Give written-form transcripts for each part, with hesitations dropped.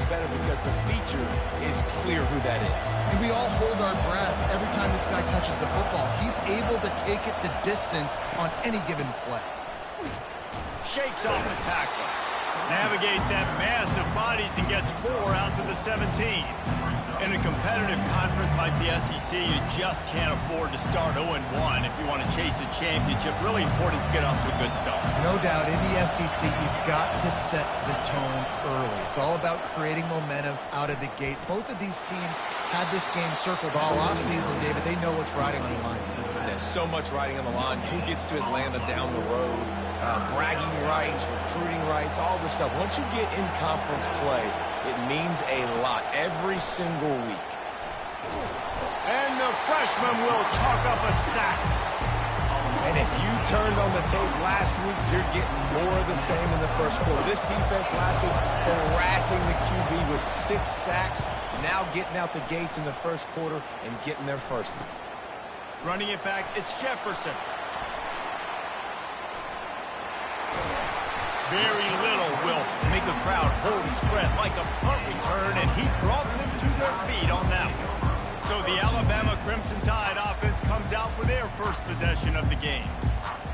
better because the feature is clear who that is. And we all hold our breath every time this guy touches the football. He's able to take it the distance on any given play. Shakes off the tackle. Navigates that massive bodies and gets 4 out to the 17. In a competitive conference like the SEC, you just can't afford to start 0-1 if you want to chase a championship. Really important to get off to a good start. No doubt, in the SEC, you've got to set the tone early. It's all about creating momentum out of the gate. Both of these teams had this game circled all offseason, David. They know what's riding on the line. There's so much riding on the line. Who gets to Atlanta down the road? Bragging rights, recruiting rights, all this stuff. Once you get in conference play, it means a lot every single week. And the freshman will chalk up a sack. And if you turned on the tape last week, you're getting more of the same in the first quarter. This defense last week harassing the QB with 6 sacks, now getting out the gates in the first quarter and getting their first one. Running it back, it's Jefferson. Very little will make the crowd hold its breath like a punt return, and he brought them to their feet on that one. So the Alabama Crimson Tide offense comes out for their first possession of the game.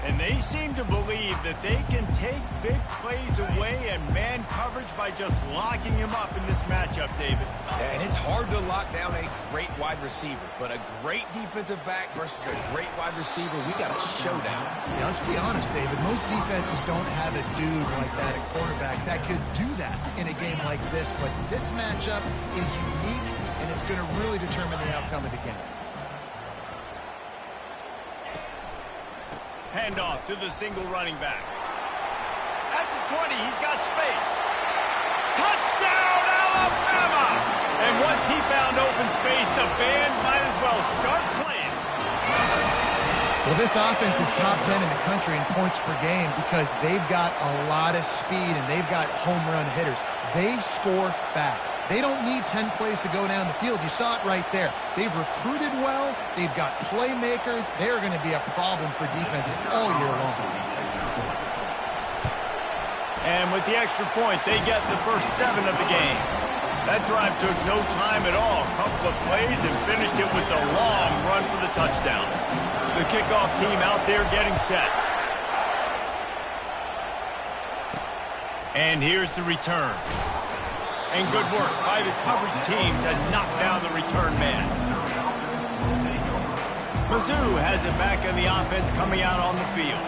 And they seem to believe that they can take big plays away and man coverage by just locking him up in this matchup, David. Yeah, and it's hard to lock down a great wide receiver, but a great defensive back versus a great wide receiver, we got a showdown. Yeah, let's be honest, David. Most defenses don't have a dude like that, a quarterback, that could do that in a game like this. But this matchup is unique, and it's going to really determine the outcome of the game. Handoff to the single running back. At the 20, he's got space. Touchdown, Alabama! And once he found open space, the band might as well start playing. Well, this offense is top 10 in the country in points per game because they've got a lot of speed and they've got home run hitters. They score fast. They don't need 10 plays to go down the field. You saw it right there. They've recruited well. They've got playmakers. They're going to be a problem for defenses all year long. And with the extra point, they get the first 7 of the game. That drive took no time at all. A couple of plays and finished it with a long run for the touchdown. The kickoff team out there getting set. And here's the return. And good work by the coverage team to knock down the return man. Mizzou has it back on the offense coming out on the field.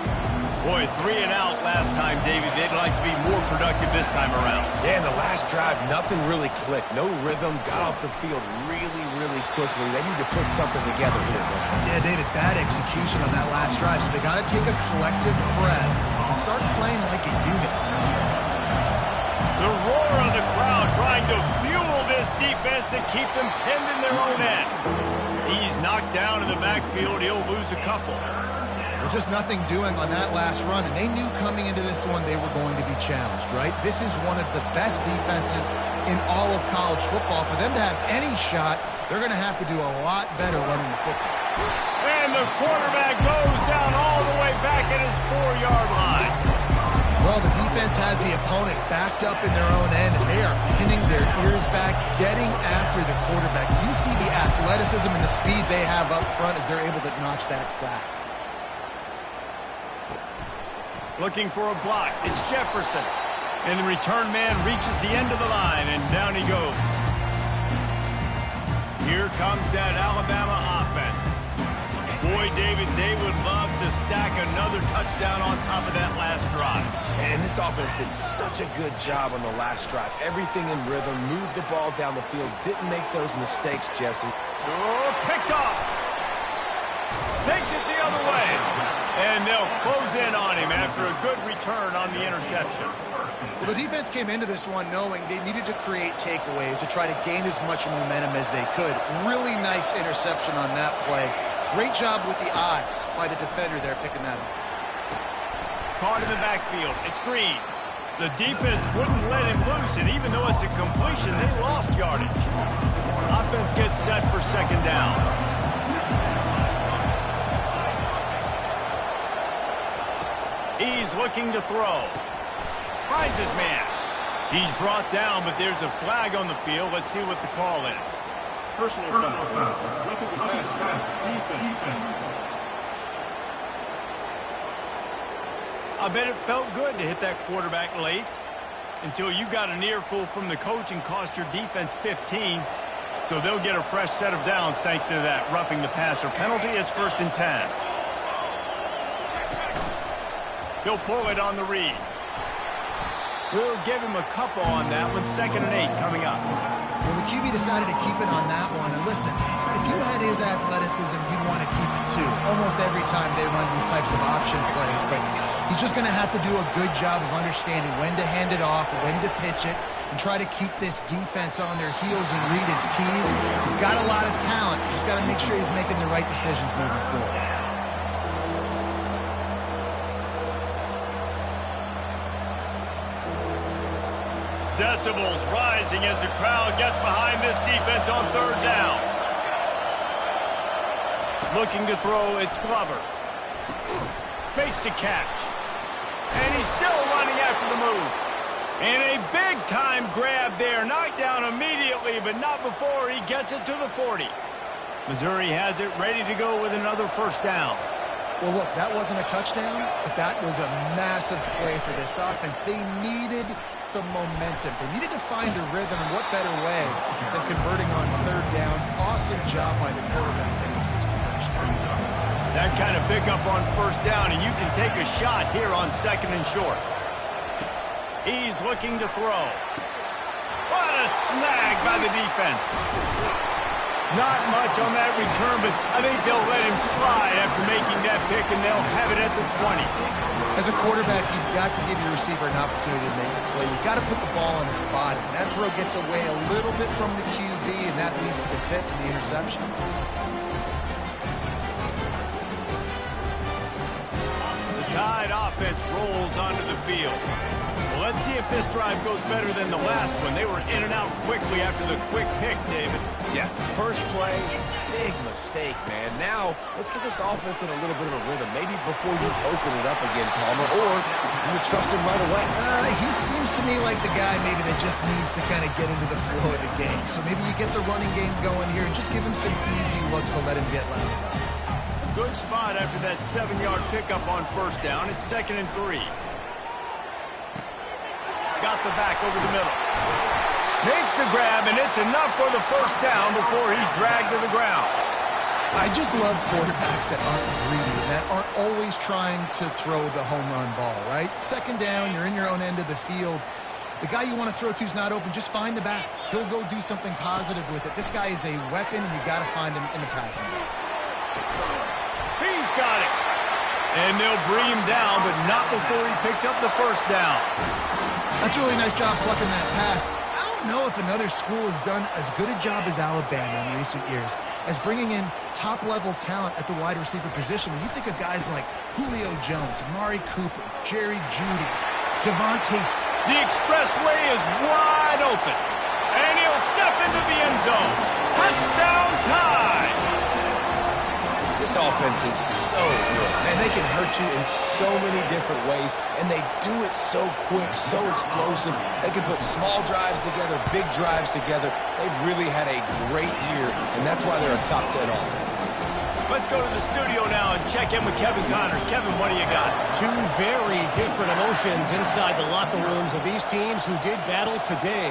Boy, 3 and out last time, David. They'd like to be more productive this time around. Yeah, in the last drive, nothing really clicked. No rhythm, got off the field really quickly. They need to put something together here. Yeah, David, bad execution on that last drive. So they got to take a collective breath and start playing like a unit. The roar of the crowd trying to fuel this defense to keep them pinned in their own end. He's knocked down in the backfield. He'll lose a couple. Just nothing doing on that last run, and they knew coming into this one they were going to be challenged, right? This is one of the best defenses in all of college football. For them to have any shot, they're going to have to do a lot better running the football. And the quarterback goes down all the way back at his 4-yard line. Well, the defense has the opponent backed up in their own end, and they are pinning their ears back, getting after the quarterback. You see the athleticism and the speed they have up front as they're able to notch that sack. Looking for a block. It's Jefferson. And the return man reaches the end of the line, and down he goes. Here comes that Alabama offense. Boy, David, they would love to stack another touchdown on top of that last drive. And this offense did such a good job on the last drive. Everything in rhythm, moved the ball down the field, didn't make those mistakes, Jesse. Oh, picked off. Takes it the other way. And they'll close in on him after a good return on the interception. Well, the defense came into this one knowing they needed to create takeaways to try to gain as much momentum as they could. Really nice interception on that play. Great job with the eyes by the defender there picking that up. Caught in the backfield. It's Green. The defense wouldn't let him loose, and even though it's a completion, they lost yardage. Offense gets set for second down. He's looking to throw. Finds his man. He's brought down, but there's a flag on the field. Let's see what the call is. Personal foul. Roughing the passer. Defense. I bet it felt good to hit that quarterback late until you got an earful from the coach and cost your defense 15. So they'll get a fresh set of downs thanks to that roughing the passer penalty. It's 1st and 10. He'll pull it on the read. We'll give him a couple on that one. 2nd and 8 coming up. Well, the QB decided to keep it on that one. And listen, if you had his athleticism, you'd want to keep it too. Almost every time they run these types of option plays. But he's just going to have to do a good job of understanding when to hand it off, when to pitch it, and try to keep this defense on their heels and read his keys. He's got a lot of talent. Just got to make sure he's making the right decisions moving forward. Decibels rising as the crowd gets behind this defense on 3rd down. Looking to throw, it's Glover. Makes the catch. And he's still running after the move. And a big-time grab there. Knocked down immediately, but not before he gets it to the 40. Missouri has it ready to go with another 1st down. Well, look, that wasn't a touchdown, but that was a massive play for this offense. They needed some momentum. They needed to find a rhythm, and what better way than converting on 3rd down. Awesome job by the quarterback getting to his progression. That kind of pickup on 1st down, and you can take a shot here on 2nd and short. He's looking to throw. What a snag by the defense. Not much on that return, but I think they'll let him slide after making that pick, and they'll have it at the 20. As a quarterback, you've got to give your receiver an opportunity to make a play. You've got to put the ball on his body. And that throw gets away a little bit from the QB, and that leads to the tip and the interception. The Tide offense rolls onto the field. Well, let's see if this drive goes better than the last one. They were in and out quickly after the quick pick, David. Yeah, first play, big mistake, man. Now, let's get this offense in a little bit of a rhythm. Maybe before you open it up again, Palmer, or you would trust him right away. He seems to me like the guy maybe that just needs to kind of get into the flow of the game. So maybe you get the running game going here and just give him some easy looks to let him get loud. Good spot after that 7-yard pickup on 1st down. It's 2nd and 3. Got the back over the middle. Makes the grab, and it's enough for the 1st down before he's dragged to the ground. I just love quarterbacks that aren't greedy, that aren't always trying to throw the home run ball, right? 2nd down, you're in your own end of the field. The guy you want to throw to is not open. Just find the back. He'll go do something positive with it. This guy is a weapon, and you got to find him in the passing game. He's got it. And they'll bring him down, but not before he picks up the 1st down. That's a really nice job plucking that pass. I don't know if another school has done as good a job as Alabama in recent years as bringing in top-level talent at the wide receiver position. When you think of guys like Julio Jones, Amari Cooper, Jerry Jeudy, Devontae. The expressway is wide open, and he'll step into the end zone. Touchdown Tide! This offense is so good. Man, they can hurt you in so many different ways, and they do it so quick, so explosive. They can put small drives together, big drives together. They've really had a great year, and that's why they're a top 10 offense. Let's go to the studio now and check in with Kevin Connors. Kevin, what do you got? Two very different emotions inside the locker rooms of these teams who did battle today.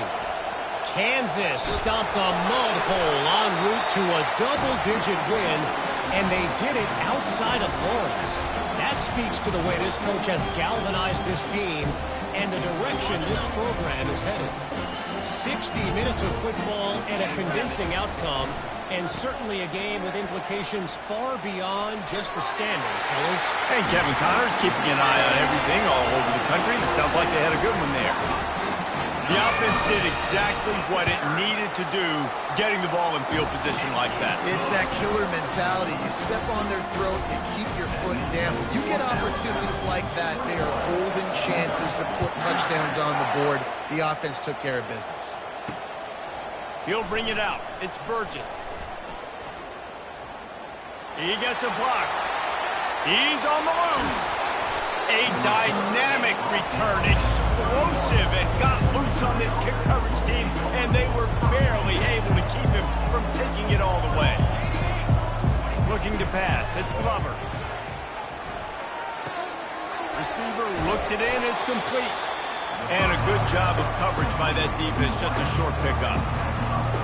Kansas stomped a mud hole en route to a double-digit win, and they did it outside of Lawrence. That speaks to the way this coach has galvanized this team and the direction this program is headed. 60 minutes of football and a convincing outcome, and certainly a game with implications far beyond just the standings, fellas. And Kevin Connors keeping an eye on everything all over the country. It sounds like they had a good one there. The offense did exactly what it needed to do, getting the ball in field position like that. It's that killer mentality. You step on their throat, you keep your foot down. When you get opportunities like that, they are golden chances to put touchdowns on the board. The offense took care of business. He'll bring it out. It's Burgess. He gets a block. He's on the loose. A dynamic return, explosive explosive and got loose on this kick coverage team, and they were barely able to keep him from taking it all the way. Looking to pass. It's Glover. Receiver looks it in. It's complete. And a good job of coverage by that defense. Just a short pickup.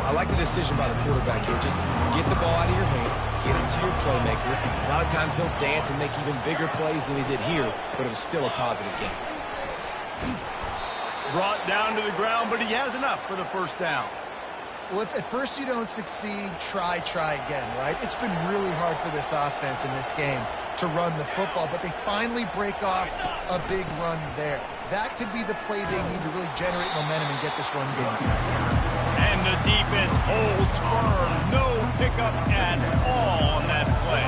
I like the decision by the quarterback here. Just get the ball out of your hands, get it to your playmaker. A lot of times he'll dance and make even bigger plays than he did here, but it was still a positive game. Brought down to the ground, but he has enough for the first downs. Well, if at first you don't succeed, try again, right? It's been really hard for this offense in this game to run the football, but they finally break off a big run there. That could be the play they need to really generate momentum and get this run game. And the defense holds firm. No pickup at all on that play.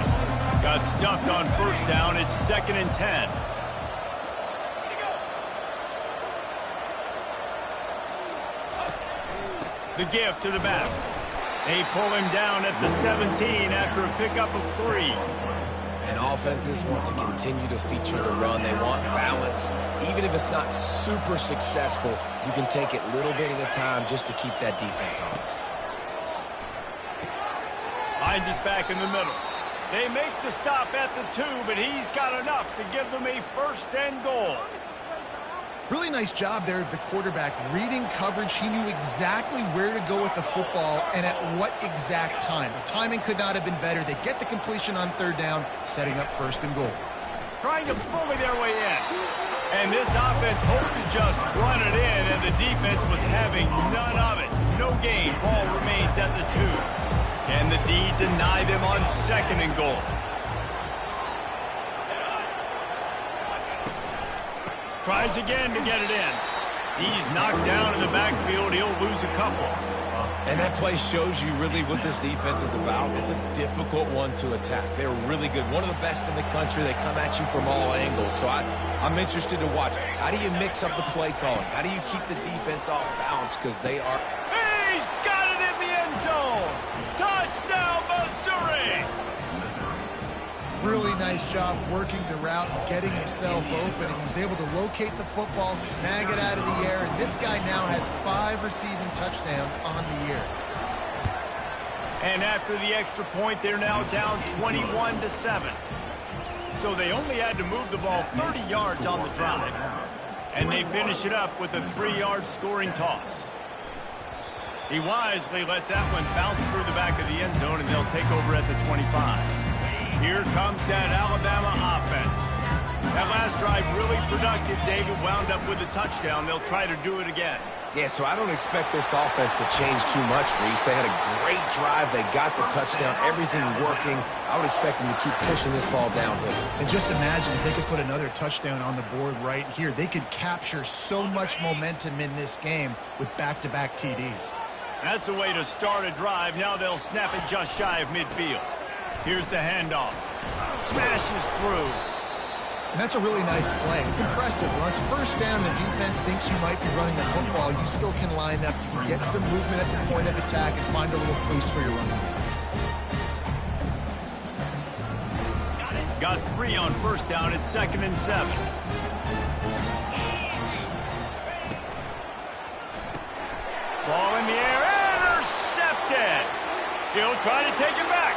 Got stuffed on first down. It's 2nd and 10. The gift to the back. They pull him down at the 17 after a pickup of 3. And offenses want to continue to feature the run. They want balance. Even if it's not super successful, you can take it little bit at a time just to keep that defense honest. Hines is back in the middle. They make the stop at the 2, but he's got enough to give them a 1st and goal. Really nice job there of the quarterback reading coverage. He knew exactly where to go with the football and at what exact time. The timing could not have been better. They get the completion on 3rd down, setting up 1st and goal. Trying to bully their way in. And this offense hoped to just run it in, and the defense was having none of it. No gain. Ball remains at the 2. Can the D deny them on 2nd and goal? Tries again to get it in. He's knocked down in the backfield. He'll lose a couple. And that play shows you really what this defense is about. It's a difficult one to attack. They're really good. One of the best in the country. They come at you from all angles. So I'm interested to watch. How do you mix up the play calling? How do you keep the defense off balance? Because they are... He's got it in the end zone. Touchdown, Missouri. Really nice job working the route and getting himself open. And he was able to locate the football, snag it out of the air, and this guy now has 5 receiving touchdowns on the year. And after the extra point, they're now down 21-7. So they only had to move the ball 30 yards on the drive. And they finish it up with a 3-yard scoring toss. He wisely lets that one bounce through the back of the end zone, and they'll take over at the 25. Here comes that Alabama offense. That last drive really productive. David wound up with a touchdown. They'll try to do it again. Yeah, so I don't expect this offense to change too much, Reese. They had a great drive. They got the touchdown. Everything working. I would expect them to keep pushing this ball downhill. And just imagine if they could put another touchdown on the board right here. They could capture so much momentum in this game with back-to-back TDs. That's the way to start a drive. Now they'll snap it just shy of midfield. Here's the handoff. Smashes through. And that's a really nice play. It's impressive. Once 1st down, the defense thinks you might be running the football. You still can line up. You can get some movement at the point of attack and find a little crease for your running. Got 3 on 1st down. It's 2nd and 7. Ball in the air. Intercepted. He'll try to take it back.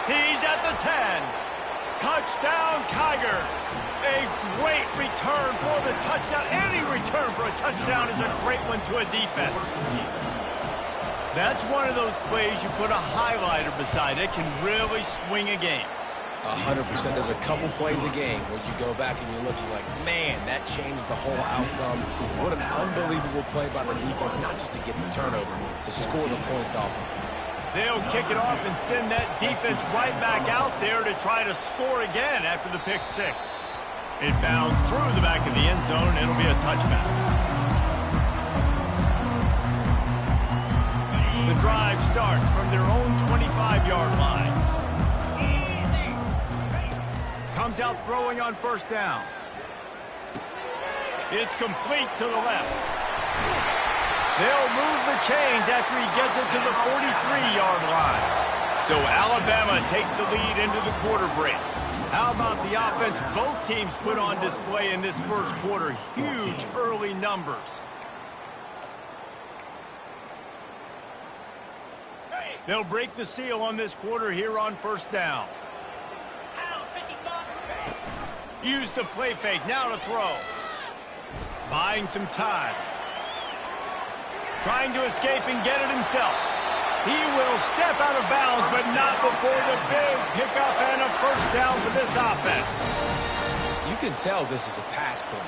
He's at the 10. Touchdown, Tigers. A great return for the touchdown. Any return for a touchdown is a great one to a defense. That's one of those plays you put a highlighter beside it. Can really swing a game. 100%. There's a couple plays a game where you go back and you look, you're like, man, that changed the whole outcome. What an unbelievable play by the defense, not just to get the turnover, to score the points off of. They'll kick it off and send that defense right back out there to try to score again after the pick 6. It bounds through the back of the end zone. It'll be a touchback. The drive starts from their own 25-yard line. Comes out throwing on 1st down. It's complete to the left. They'll move the chains after he gets it to the 43-yard line. So So Alabama takes the lead into the quarter break. How about the offense both teams put on display in this first quarter? Huge early numbers. They'll break the seal on this quarter here on first down. Use the play fake, now to throw. Buying some time. Trying to escape and get it himself. He will step out of bounds, but not before the big pickup and a first down for this offense. You can tell this is a pass play.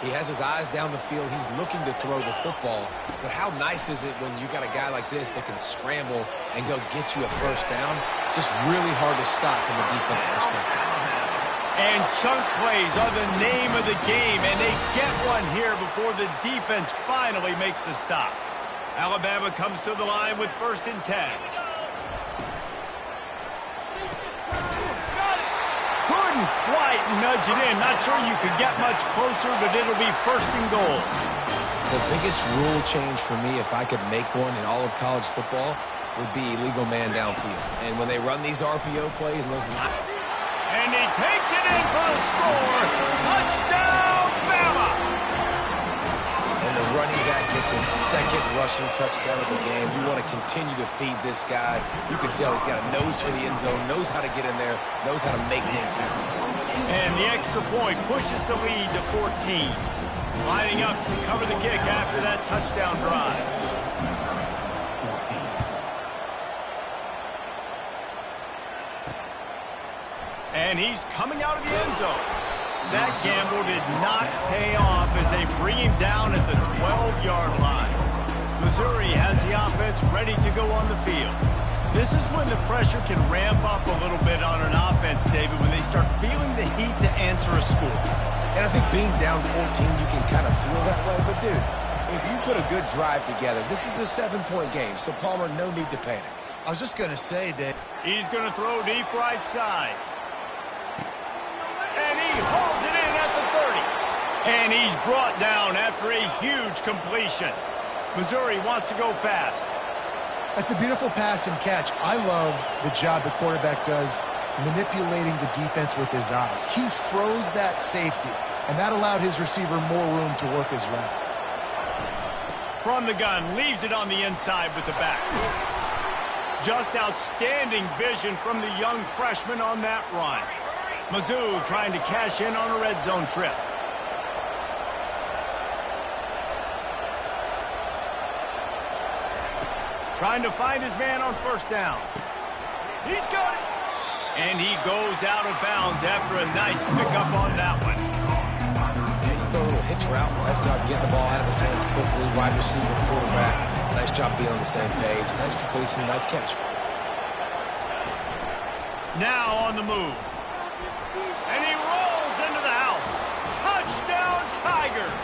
He has his eyes down the field. He's looking to throw the football. But how nice is it when you got a guy like this that can scramble and go get you a first down? Just really hard to stop from a defensive perspective. And chunk plays are the name of the game, and they get one here before the defense finally makes the stop. Alabama comes to the line with 1st and 10. Couldn't quite nudge it in. Not sure you could get much closer, but it'll be 1st and goal. The biggest rule change for me, if I could make one in all of college football, would be illegal man downfield. And when they run these RPO plays, and those not. And he takes it in for the score. Touchdown, Bama! And the running back gets his 2nd rushing touchdown of the game. You want to continue to feed this guy. You can tell he's got a nose for the end zone, knows how to get in there, knows how to make things happen. And the extra point pushes the lead to 14. Lining up to cover the kick after that touchdown drive. And he's coming out of the end zone. That gamble did not pay off as they bring him down at the 12-yard line. Missouri has the offense ready to go on the field. This is when the pressure can ramp up a little bit on an offense, David, when they start feeling the heat to answer a score. And I think being down 14, you can kind of feel that way. But, dude, if you put a good drive together, this is a 7-point game. So, Palmer, no need to panic. I was just going to say, Dave. He's going to throw deep right side. And he hauls it in at the 30. And he's brought down after a huge completion. Missouri wants to go fast. That's a beautiful pass and catch. I love the job the quarterback does manipulating the defense with his eyes. He froze that safety, and that allowed his receiver more room to work his route. From the gun, leaves it on the inside with the back. Just outstanding vision from the young freshman on that run. Mizzou trying to cash in on a red zone trip. Trying to find his man on first down. He's got it. And he goes out of bounds after a nice pickup on that one. Yeah, you throw a little hitch route. Nice job getting the ball out of his hands quickly. Wide receiver, quarterback. Nice job being on the same page. Nice completion, nice catch. Now on the move. And he rolls into the house. Touchdown, Tigers!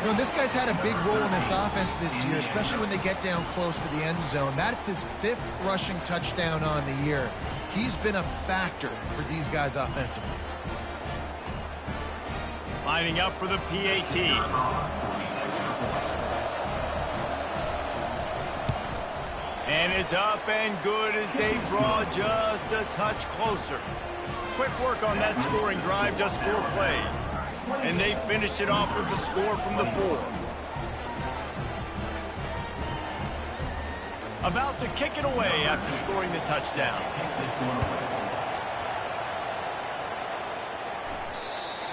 You know, this guy's had a big role in this offense this year, especially when they get down close to the end zone. That's his 5th rushing touchdown on the year. He's been a factor for these guys offensively. Lining up for the PAT. And it's up and good as they draw just a touch closer. Quick work on that scoring drive, just 4 plays. And they finished it off with the score from the 4. About to kick it away after scoring the touchdown.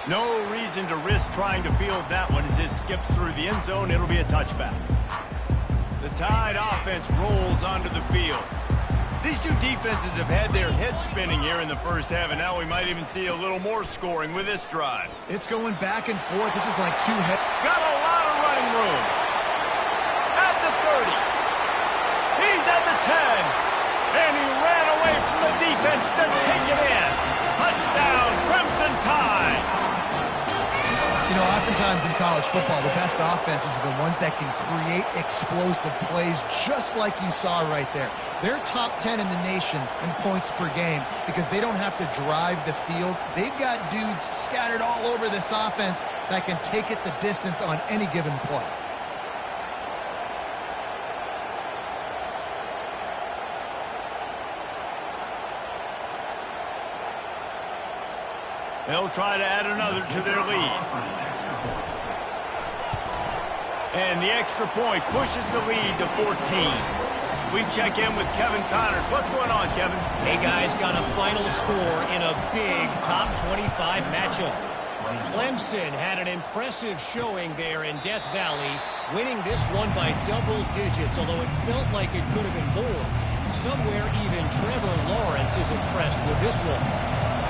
No reason to risk trying to field that one as it skips through the end zone. It'll be a touchback. The Tide offense rolls onto the field. These two defenses have had their heads spinning here in the first half, and now we might even see a little more scoring with this drive. It's going back and forth. This is like two head. Got a lot of running room. At the 30. He's at the 10. And he ran away from the defense to take it in. Touchdown, Crimson Tide. You know, oftentimes in college football, the best offenses are the ones that can create explosive plays just like you saw right there. They're top 10 in the nation in points per game because they don't have to drive the field. They've got dudes scattered all over this offense that can take it the distance on any given play. They'll try to add another to their lead. And the extra point pushes the lead to 14. We check in with Kevin Connors. What's going on, Kevin? Hey, guys, got a final score in a big top 25 matchup. Clemson had an impressive showing there in Death Valley, winning this one by double digits, although it felt like it could have been more. Somewhere even Trevor Lawrence is impressed with this one.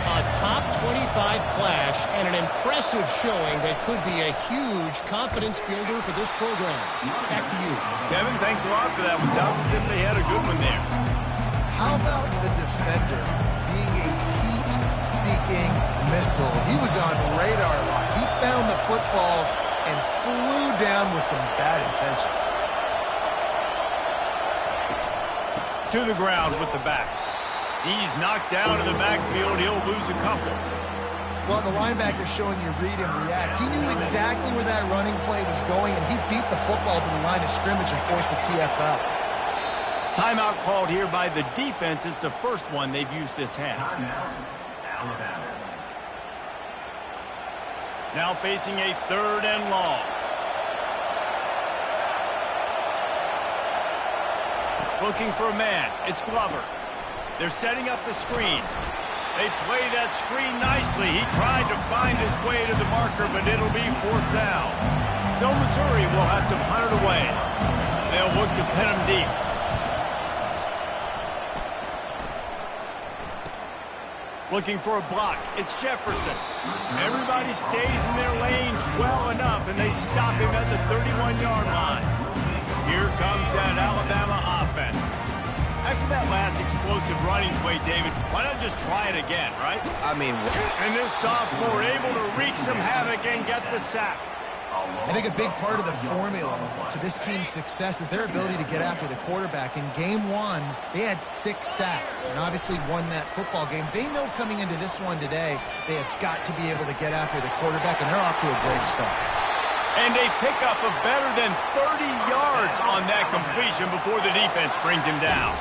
A top 25 clash and an impressive showing that could be a huge confidence builder for this program. Back to you. Kevin, thanks a lot for that one. Sounds as if they had a good one there. How about the defender being a heat-seeking missile? He was on radar lock. He found the football and flew down with some bad intentions. To the ground with the back. He's knocked down in the backfield. He'll lose a couple. Well, the linebacker's showing you read and react. He knew exactly where that running play was going, and he beat the football to the line of scrimmage and forced the TFL. Timeout called here by the defense. It's the first one they've used this half. Now facing a 3rd and long. Looking for a man. It's Glover. They're setting up the screen. They play that screen nicely. He tried to find his way to the marker, but it'll be 4th down. So Missouri will have to punt it away. They'll look to pin him deep. Looking for a block. It's Jefferson. Everybody stays in their lanes well enough, and they stop him at the 31-yard line. Here comes that Alabama offense. After that last explosive running play, David, why not just try it again, right? I mean, and this sophomore able to wreak some havoc and get the sack. I think a big part of the formula to this team's success is their ability to get after the quarterback. In game 1, they had 6 sacks and obviously won that football game. They know coming into this one today, they have got to be able to get after the quarterback, and they're off to a great start. And they pick up a better than 30 yards on that completion before the defense brings him down.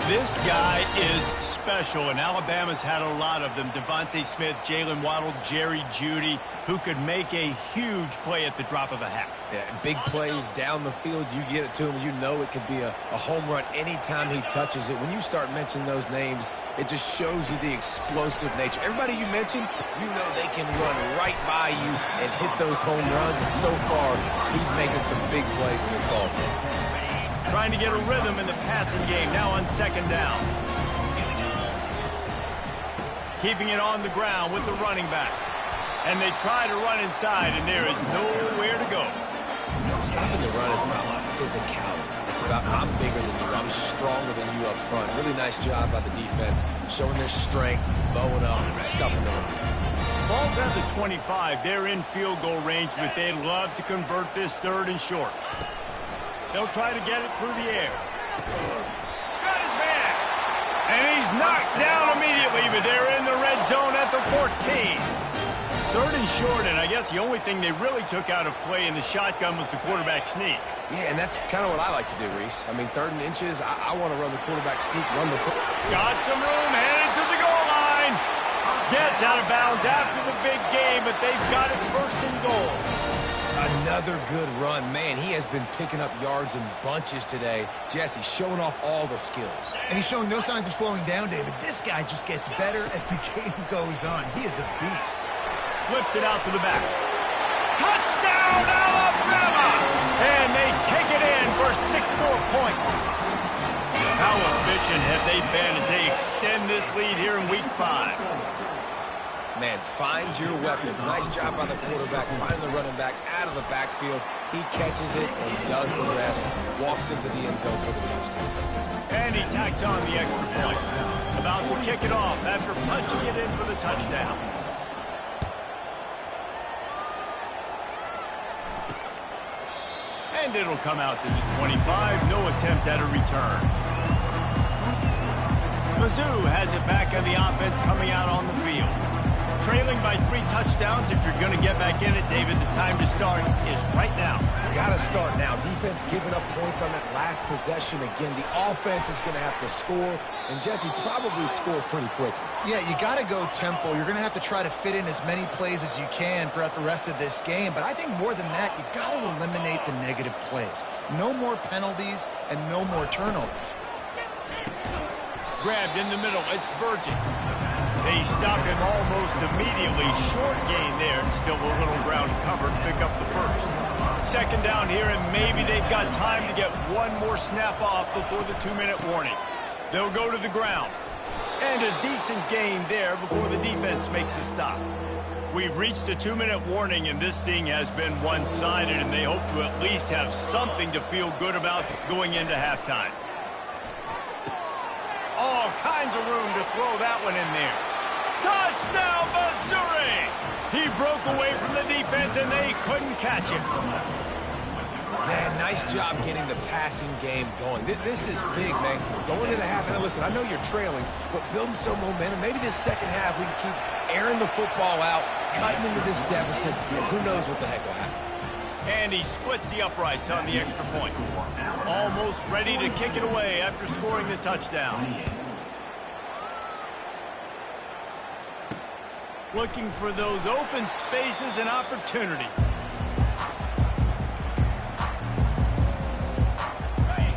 This guy is special, and Alabama's had a lot of them. Devontae Smith, Jalen Waddle, Jerry Jeudy, who could make a huge play at the drop of a hat. yeah, big plays down the field. You get it to him, you know it could be a home run anytime he touches it. When you start mentioning those names, it just shows you the explosive nature. Everybody you mentioned, you know they can run right by you and hit those home runs, and so far, he's making some big plays in this ball game. Trying to get a rhythm in the passing game, now on 2nd down. Keeping it on the ground with the running back. And they try to run inside, and there is nowhere to go. Stopping the run is about physicality. It's about I'm bigger than you, I'm stronger than you up front. Really nice job by the defense, showing their strength, bowing up, stuffing the run. Ball's at the 25. They're in field goal range, but they'd love to convert this 3rd and short. They'll try to get it through the air. Got his man. And he's knocked down immediately, but they're in the red zone at the 14. 3rd and short, and I guess the only thing they really took out of play in the shotgun was the quarterback sneak. Yeah, and that's kind of what I like to do, Reese. I mean, 3rd and inches, I want to run the quarterback sneak, run the foot. Got some room, headed to the goal line. Gets out of bounds after the big game, but they've got it 1st and goal. Another good run. Man, he has been picking up yards in bunches today. Jesse showing off all the skills. And he's showing no signs of slowing down, David. This guy just gets better as the game goes on. He is a beast. Flips it out to the back. Touchdown, Alabama! And they take it in for 6 more points. How efficient have they been as they extend this lead here in Week 5? Man, find your weapons. Nice job by the quarterback, finding the running back out of the backfield. He catches it and does the rest. Walks into the end zone for the touchdown. And he tacks on the extra point. About to kick it off after punching it in for the touchdown. And it'll come out to the 25. No attempt at a return. Mizzou has it back on the offense coming out on the field. trailing by 3 touchdowns. If you're going to get back in it, David, the time to start is right now. Got to start now. Defense giving up points on that last possession. Again, the offense is going to have to score, and Jesse probably score pretty quickly. Yeah, you got to go tempo. You're going to have to try to fit in as many plays as you can throughout the rest of this game. But I think more than that, you got to eliminate the negative plays. No more penalties and no more turnovers. Grabbed in the middle. It's Burgess. They stop him almost immediately. Short gain there, and still a little ground covered. Pick up the first. Second down here, and maybe they've got time to get one more snap off before the 2-minute warning. They'll go to the ground. And a decent gain there before the defense makes a stop. We've reached the 2-minute warning, and this thing has been one-sided, and they hope to at least have something to feel good about going into halftime. All kinds of room to throw that one in there. Touchdown, Missouri! He broke away from the defense, and they couldn't catch him. Man, nice job getting the passing game going. This is big, man. Going into the half, and listen, I know you're trailing, but building some momentum. Maybe this second half we can keep airing the football out, cutting into this deficit, and who knows what the heck will happen. And he splits the uprights on the extra point. Almost ready to kick it away after scoring the touchdown. Looking for those open spaces and opportunity.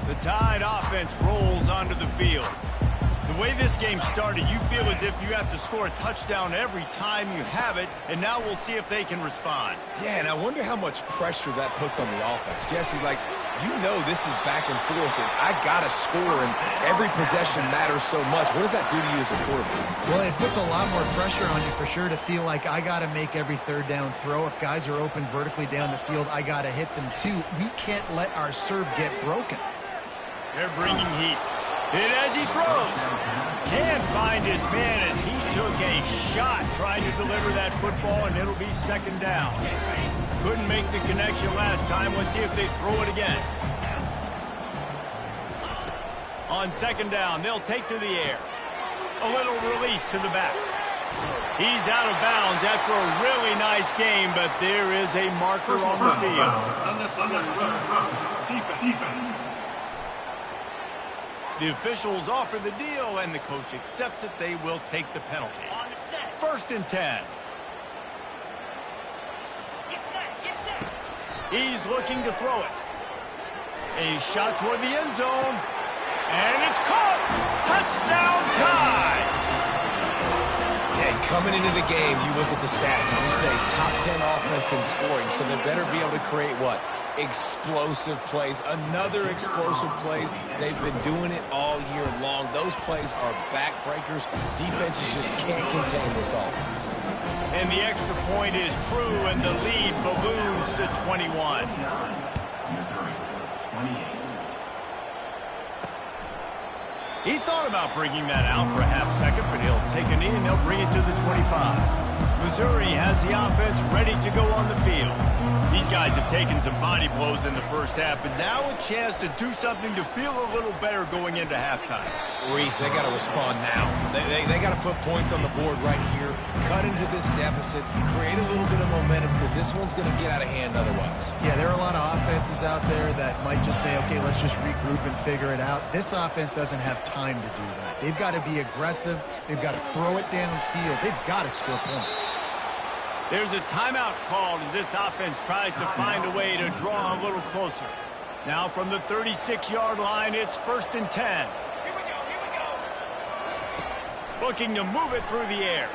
The Tide offense rolls onto the field. The way this game started, you feel as if you have to score a touchdown every time you have it, and now we'll see if they can respond. Yeah, and I wonder how much pressure that puts on the offense. Jesse, like, you know this is back and forth, and I got to score, and every possession matters so much. What does that do to you as a quarterback? Well, it puts a lot more pressure on you for sure to feel like I got to make every third down throw. If guys are open vertically down the field, I got to hit them too. We can't let our serve get broken. They're bringing heat. Hit as he throws. Can't find his man as he took a shot trying to deliver that football, and it'll be second down. Couldn't make the connection last time. Let's see if they throw it again. On second down, they'll take to the air. A little release to the back. He's out of bounds after a really nice game, but there is a marker on the field. Unnecessary defense. The officials offer the deal, and the coach accepts it. They will take the penalty. First and 10. He's looking to throw it. A shot toward the end zone. And it's caught. Touchdown Tide. Yeah, coming into the game, you look at the stats, and you say top 10 offense in scoring, so they better be able to create what? Explosive plays. Another explosive plays. They've been doing it all year long. Those plays are backbreakers. Defenses just can't contain this offense. And the extra point is true, and the lead balloons to 21. He thought about bringing that out for a half second, but he'll take a knee and they'll bring it to the 25. Missouri has the offense ready to go on the field. These guys have taken some body blows in the first half, but now a chance to do something to feel a little better going into halftime. Reese, they got to respond now. They got to put points on the board right here, cut into this deficit, create a little bit of momentum, because this one's going to get out of hand otherwise. Yeah, there are a lot of offenses out there that might just say, okay, let's just regroup and figure it out. This offense doesn't have time to do that. They've got to be aggressive. They've got to throw it downfield. They've got to score points. There's a timeout called as this offense tries to find a way to draw a little closer. Now from the 36-yard line, it's first and 10. Looking to move it through the air.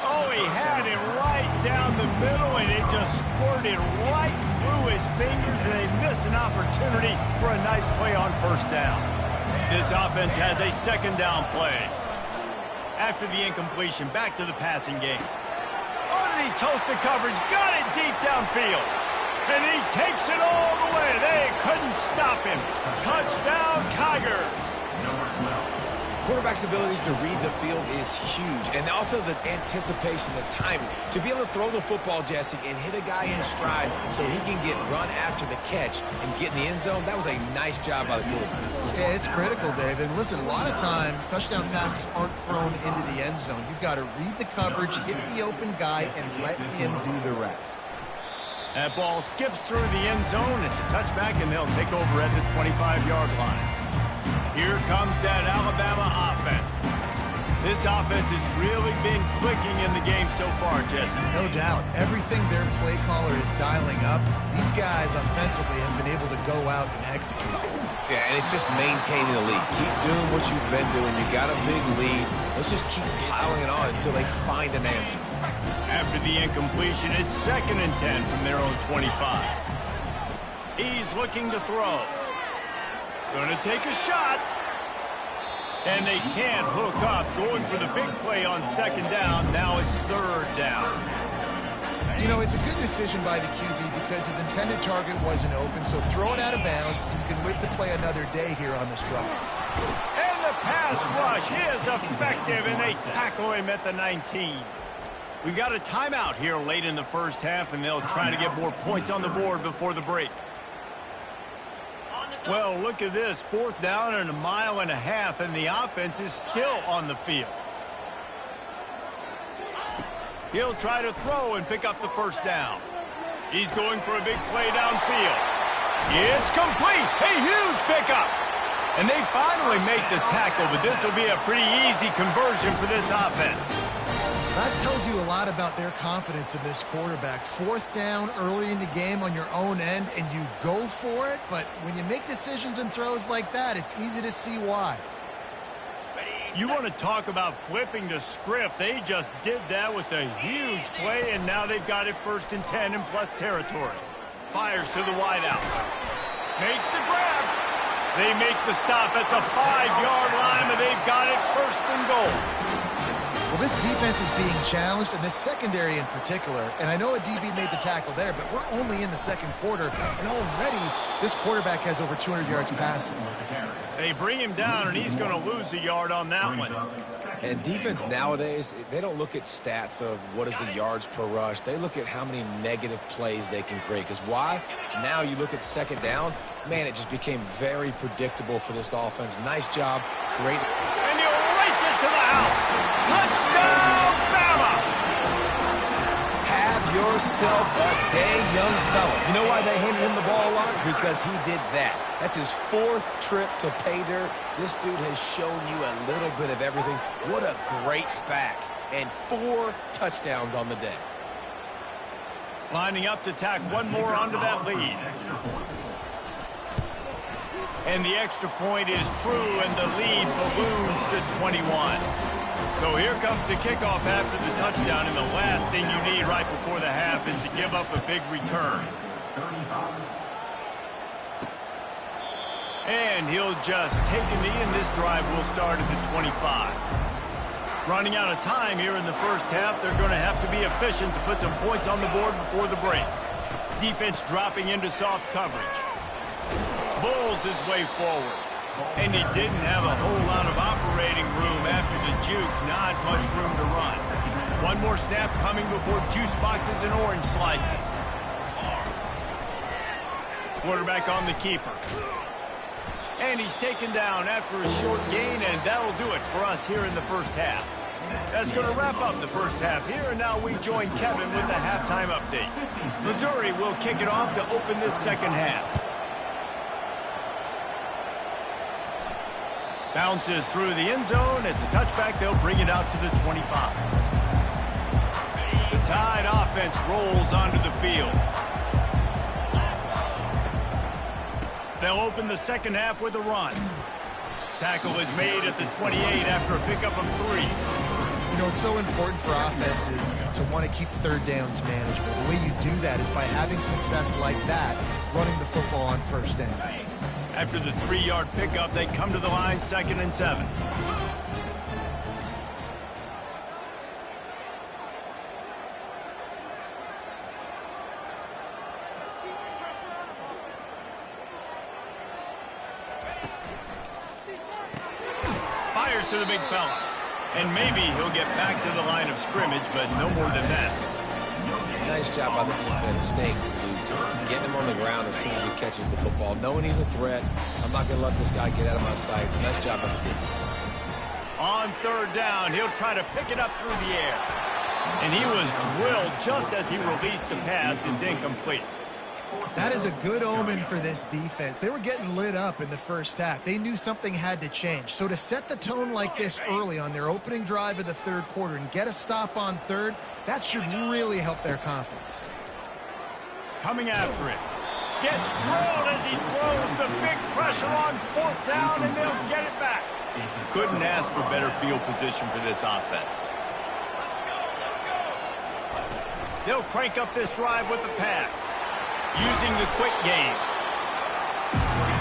Oh, he had it right down the middle, and it just squirted right through his fingers, and they miss an opportunity for a nice play on first down. This offense has a second down play. After the incompletion, back to the passing game. Underneath toasted coverage, got it deep downfield. And he takes it all the way. They couldn't stop him. Touchdown, Tigers. quarterback's abilities to read the field is huge. And also the anticipation, the timing. To be able to throw the football, Jesse, and hit a guy in stride so he can get run after the catch and get in the end zone, that was a nice job by the quarterback. Yeah, it's critical, Dave. And listen, a lot of times touchdown passes aren't thrown into the end zone. You've got to read the coverage, hit the open guy, and let him do the rest. That ball skips through the end zone. It's a touchback, and they'll take over at the 25-yard line. Here comes that Alabama offense. This offense has really been clicking in the game so far, Jesse. No doubt. Everything their play caller is dialing up, these guys offensively have been able to go out and execute. Yeah, and it's just maintaining the lead. Keep doing what you've been doing. You got a big lead. Let's just keep piling it on until they find an answer. After the incompletion, it's 2nd and 10 from their own 25. He's looking to throw. Going to take a shot. And they can't hook up. Going for the big play on 2nd down. Now it's 3rd down. You know, it's a good decision by the QB because his intended target wasn't open, so throw it out of bounds, and you can live to play another day here on this drive. And the pass rush is effective, and they tackle him at the 19. We've got a timeout here late in the first half, and they'll try to get more points on the board before the break. Well, look at this. 4th down and 1.5 miles, and the offense is still on the field. He'll try to throw and pick up the 1st down. He's going for a big play downfield. It's complete. A huge pickup. And they finally make the tackle, but this will be a pretty easy conversion for this offense. That tells you a lot about their confidence in this quarterback. 4th down early in the game on your own end, and you go for it. But when you make decisions and throws like that, it's easy to see why. You want to talk about flipping the script. They just did that with a huge play, and now they've got it 1st and 10 in plus territory. Fires to the wideout. Makes the grab. They make the stop at the 5-yard line, and they've got it 1st and goal. Well, this defense is being challenged, and this secondary in particular. And I know a DB made the tackle there, but we're only in the 2nd quarter, and already this quarterback has over 200 yards passing. They bring him down, and he's going to lose a yard on that one. And defense nowadays, they don't look at stats of what is the yards per rush. They look at how many negative plays they can create. Because why? Now you look at 2nd down, man, it just became very predictable for this offense. Nice job creating. And he'll race it to the house. Touchdown, Bama! Have yourself a day, young fella. You know why they handed him the ball a lot? Because he did that. That's his 4th trip to pay dirt. This dude has shown you a little bit of everything. What a great back. And 4 touchdowns on the day. Lining up to tack one more onto that lead. And the extra point is true, and the lead balloons to 21. So here comes the kickoff after the touchdown, and the last thing you need right before the half is to give up a big return. And he'll just take a knee, and this drive will start at the 25. Running out of time here in the first half, they're going to have to be efficient to put some points on the board before the break. Defense dropping into soft coverage. Bulls his way forward. And he didn't have a whole lot of operating room after the juke. Not much room to run. One more snap coming before juice boxes and orange slices. Quarterback on the keeper. And he's taken down after a short gain, and that'll do it for us here in the first half. That's going to wrap up the first half here, and now we join Kevin with the halftime update. Missouri will kick it off to open this second half. Bounces through the end zone. It's a touchback. They'll bring it out to the 25. The Tide offense rolls onto the field. They'll open the second half with a run. Tackle is made at the 28 after a pickup of 3. You know, it's so important for offenses to want to keep 3rd downs manageable. The way you do that is by having success like that, running the football on 1st down. After the 3-yard pickup, they come to the line 2nd and 7. Fires to the big fella. And maybe he'll get back to the line of scrimmage, but no more than that. Nice job by the defense staying glued to him, getting him on the ground as soon as he catches the football, knowing he's a threat. I'm not going to let this guy get out of my sights. Nice job by the defense. On third down, he'll try to pick it up through the air. And he was drilled just as he released the pass. It's incomplete. That is a good omen for this defense. They were getting lit up in the first half. They knew something had to change. So to set the tone like this early on their opening drive of the third quarter and get a stop on third, that should really help their confidence. Coming after it. Gets drilled as he throws the big pressure on fourth down, and they'll get it back. Couldn't ask for better field position for this offense. They'll crank up this drive with the pass, using the quick game.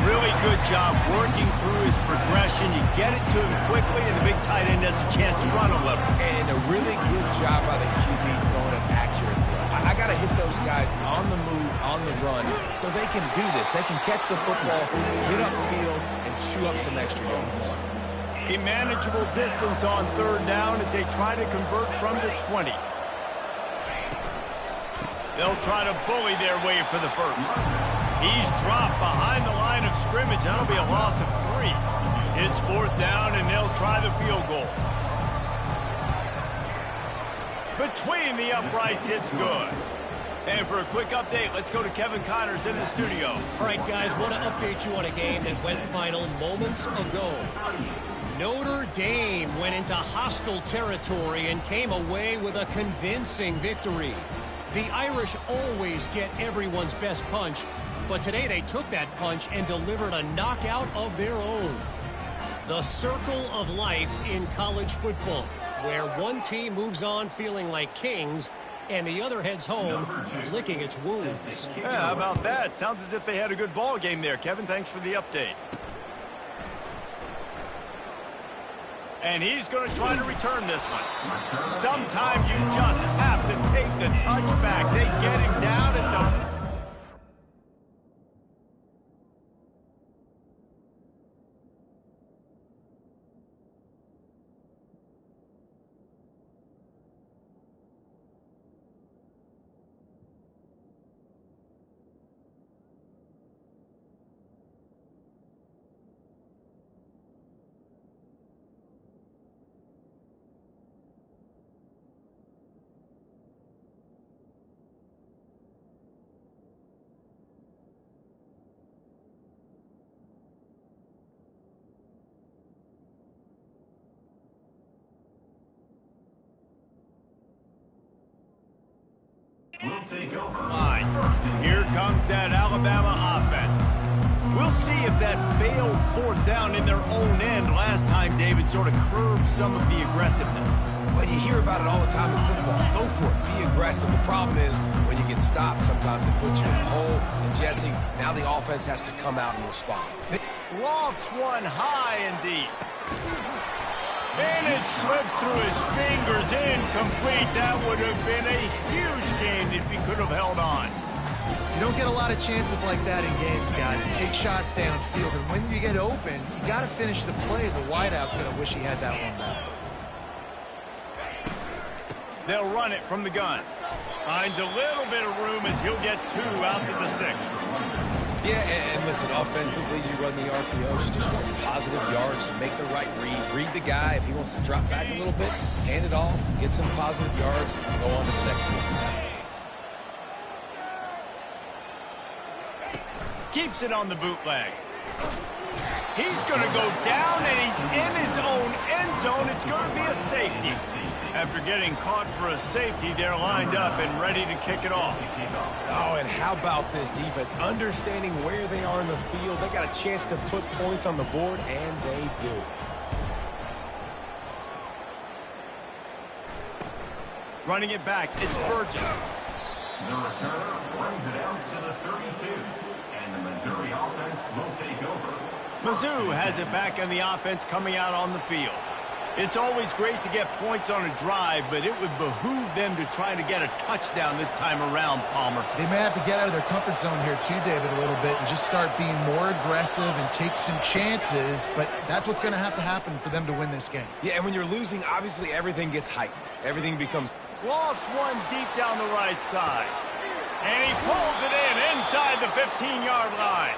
Really good job working through his progression. You get it to him quickly, and the big tight end has a chance to run a little. And a really good job by the QB throwing an accurate throw. I got to hit those guys on the move, on the run, so they can do this. They can catch the football, get upfield, and chew up some extra yards. A manageable distance on third down as they try to convert from the 20. They'll try to bully their way for the first. He's dropped behind the line of scrimmage. That'll be a loss of 3. It's fourth down, and they'll try the field goal. Between the uprights, it's good. And for a quick update, let's go to Kevin Connors in the studio. All right, guys, want to update you on a game that went final moments ago. Notre Dame went into hostile territory and came away with a convincing victory. The Irish always get everyone's best punch, but today they took that punch and delivered a knockout of their own. The circle of life in college football, where one team moves on feeling like kings and the other heads home licking its wounds. Yeah, how about that? Sounds as if they had a good ball game there. Kevin, thanks for the update. And he's going to try to return this one. Sometimes you just have to take the touchback. They get him down at the... We'll take over. Line. Here comes that Alabama offense. We'll see if that failed fourth down in their own end last time, David, sort of curbed some of the aggressiveness. Well, you hear about it all the time in football. Go for it. Be aggressive. The problem is when you get stopped, sometimes it puts you in a hole. And, Jesse, now the offense has to come out and respond. Lofts one high and deep. And it slips through his fingers, incomplete. That would have been a huge gain if he could have held on. You don't get a lot of chances like that in games, guys. Take shots downfield, and when you get open, you got to finish the play. The wideout's going to wish he had that one back. They'll run it from the gun. Finds a little bit of room as he'll get 2 out to the 6. Yeah, and listen, offensively, you run the RPOs, you just want positive yards, make the right read the guy. If he wants to drop back a little bit, hand it off, get some positive yards, and go on to the next one. Keeps it on the bootleg. He's going to go down, and he's in his own end zone. It's going to be a safety. After getting caught for a safety, they're lined up and ready to kick it off. Oh, and how about this defense? Understanding where they are in the field. They got a chance to put points on the board, and they do. Running it back, it's Burgess. The returner brings it out to the 32. And the Missouri offense will take over. Mizzou has it back, and the offense coming out on the field. It's always great to get points on a drive, but it would behoove them to try to get a touchdown this time around, Palmer. They may have to get out of their comfort zone here too, David, a little bit and just start being more aggressive and take some chances, but that's what's going to happen for them to win this game. Yeah, and when you're losing, obviously everything gets heightened. Everything becomes... Lost one deep down the right side. And he pulls it inside the 15-yard line.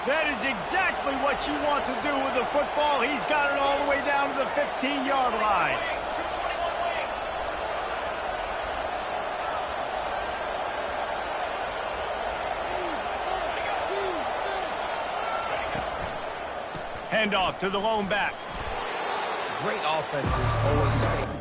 That is exactly what you want to do with the football. He's got it all the way down to the 15-yard line. Handoff to the lone back. Great offenses always stay...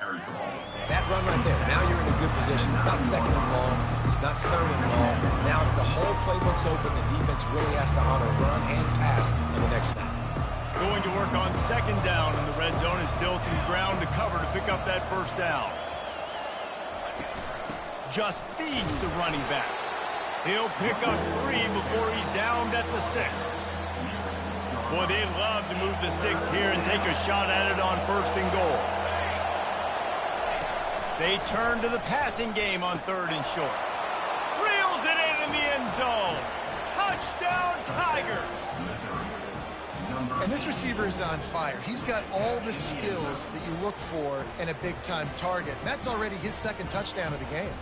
carries the ball. That run right there, now you're in a good position. It's not second and long. It's not third and long. Now the whole playbook's open. The defense really has to honor run and pass on the next snap. Going to work on second down in the red zone is still some ground to cover to pick up that first down. Just feeds the running back. He'll pick up 3 before he's downed at the 6. Boy, they love to move the sticks here and take a shot at it on first and goal. They turn to the passing game on 3rd and short. Reels it in the end zone. Touchdown, Tigers. And this receiver is on fire. He's got all the skills that you look for in a big-time target. And that's already his 2nd touchdown of the game.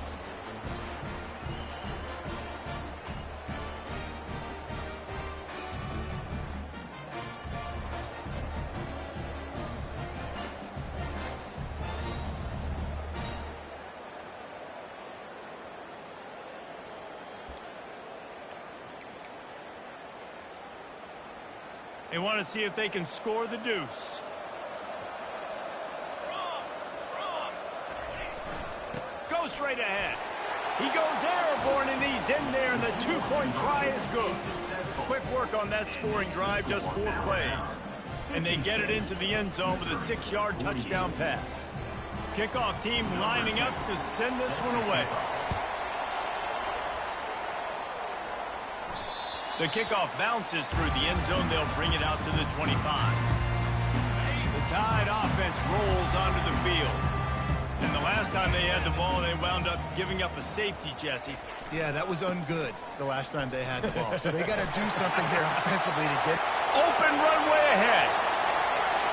They want to see if they can score the deuce. Go straight ahead. He goes airborne, and he's in there, and the 2-point try is good. Quick work on that scoring drive, just 4 plays. And they get it into the end zone with a 6-yard touchdown pass. Kickoff team lining up to send this one away. The kickoff bounces through the end zone. They'll bring it out to the 25. The Tide offense rolls onto the field. And the last time they had the ball, they wound up giving up a safety, Jesse. Yeah, that was ungood the last time they had the ball. So they got to do something here offensively to get... Open runway ahead.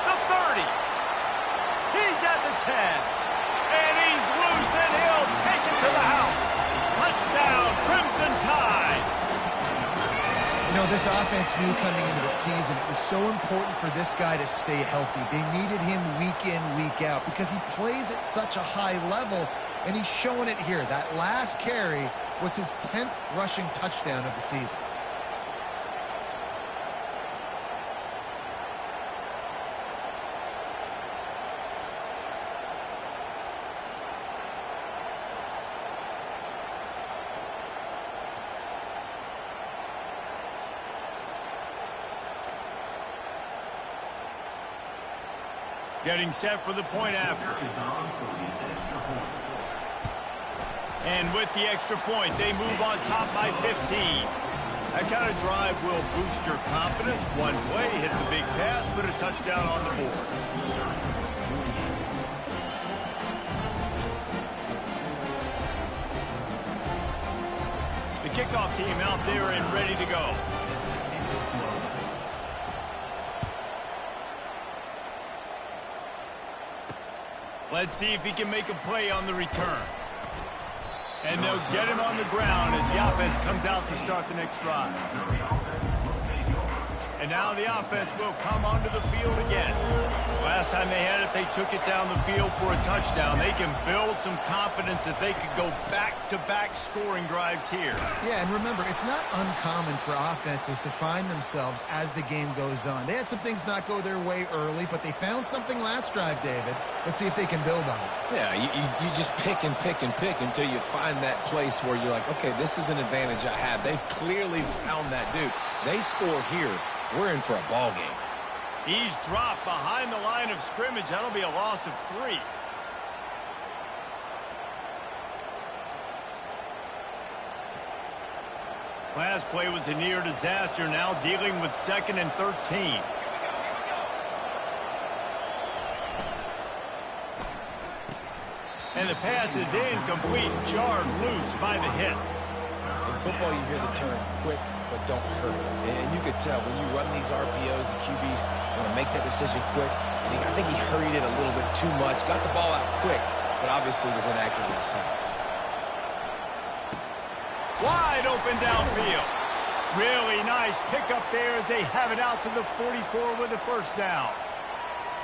The 30. He's at the 10. And he's loose, and he'll take it to the house. Touchdown, Crimson Tide. You know, this offense knew coming into the season it was so important for this guy to stay healthy. They needed him week in, week out because he plays at such a high level, and he's showing it here. That last carry was his 10th rushing touchdown of the season. Getting set for the point after. And with the extra point, they move on top by 15. That kind of drive will boost your confidence. One play, hit the big pass, put a touchdown on the board. The kickoff team out there and ready to go. Let's see if he can make a play on the return. And they'll get him on the ground as the offense comes out to start the next drive. And now the offense will come onto the field again. Last time they had it, they took it down the field for a touchdown. They can build some confidence that they could go back-to-back scoring drives here. Yeah, and remember, it's not uncommon for offenses to find themselves as the game goes on. They had some things not go their way early, but they found something last drive, David. Let's see if they can build on it. Yeah, you just pick and pick and pick until you find that place where you're like, okay, this is an advantage I have. They clearly found that dude. They score here. We're in for a ball game. He's dropped behind the line of scrimmage. That'll be a loss of 3. Last play was a near disaster. Now dealing with 2nd and 13. And the pass is incomplete. Jarred loose by the hit. In football, you hear the term quick, but don't hurt. And you could tell when you run these RPOs, the QBs want to make that decision quick. And I think he hurried it a little bit too much. Got the ball out quick, but obviously was inaccurate in his pass. Wide open downfield. Really nice pickup there as they have it out to the 44 with a first down.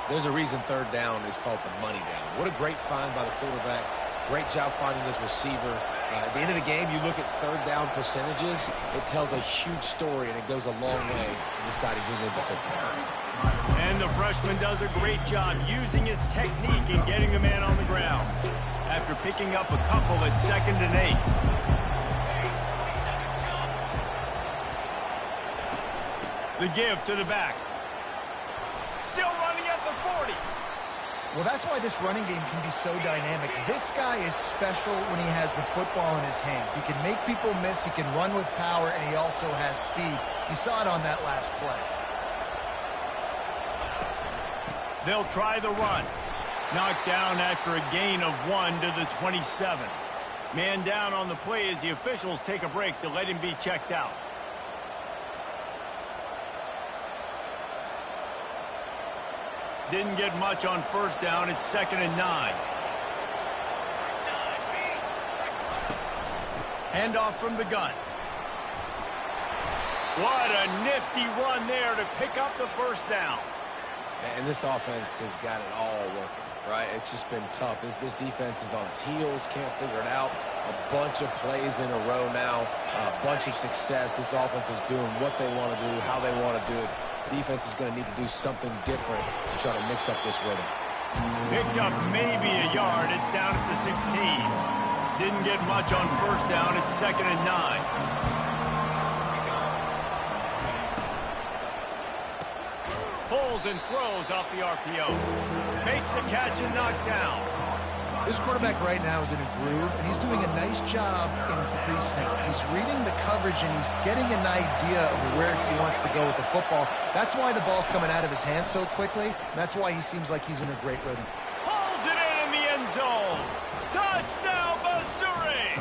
There's a reason 3rd down is called the money down. What a great find by the quarterback. Great job finding this receiver. At the end of the game, you look at third down percentages, it tells a huge story, and it goes a long way in deciding who wins a football. And the freshman does a great job using his technique and getting the man on the ground after picking up a couple at 2nd and 8. The give to the back. Still running at the 40. Well, that's why this running game can be so dynamic. This guy is special when he has the football in his hands. He can make people miss, he can run with power, and he also has speed. You saw it on that last play. They'll try the run. Knocked down after a gain of 1 to the 27. Man down on the play as the officials take a break to let him be checked out. Didn't get much on first down. It's 2nd and 9. Handoff from the gun. What a nifty run there to pick up the first down. And this offense has got it all working, right? It's just been tough. This defense is on its heels, can't figure it out. A bunch of plays in a row now, a bunch of success. This offense is doing what they want to do, how they want to do it. Defense is going to need to do something different to try to mix up this rhythm. Picked up maybe a yard. It's down at the 16. Didn't get much on first down. It's 2nd and 9. Pulls and throws off the RPO. Makes a catch and knocked down. This quarterback right now is in a groove, and he's doing a nice job in pre-snap. He's reading the coverage, and he's getting an idea of where he wants to go with the football. That's why the ball's coming out of his hands so quickly, and that's why he seems like he's in a great rhythm. Pulls it in the end zone. Touchdown, Missouri!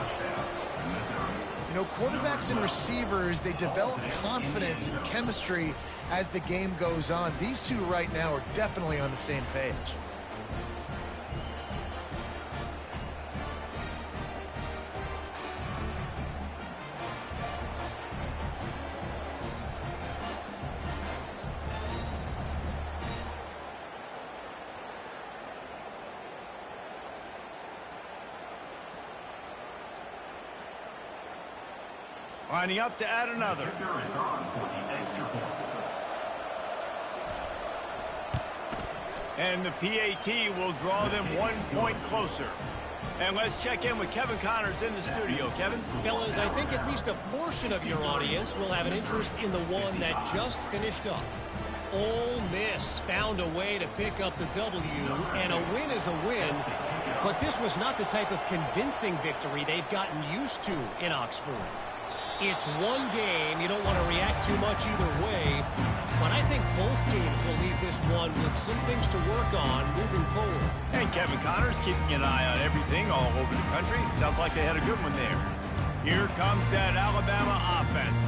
You know, quarterbacks and receivers, they develop confidence and chemistry as the game goes on. These two right now are definitely on the same page. Lining up to add another. And the PAT will draw them 1 point closer. And let's check in with Kevin Connors in the studio. Kevin? Fellas, I think at least a portion of your audience will have an interest in the one that just finished up. Ole Miss found a way to pick up the W, and a win is a win. But this was not the type of convincing victory they've gotten used to in Oxford. It's one game. You don't want to react too much either way. But I think both teams will leave this one with some things to work on moving forward. And Kevin Connors keeping an eye on everything all over the country. Sounds like they had a good one there. Here comes that Alabama offense.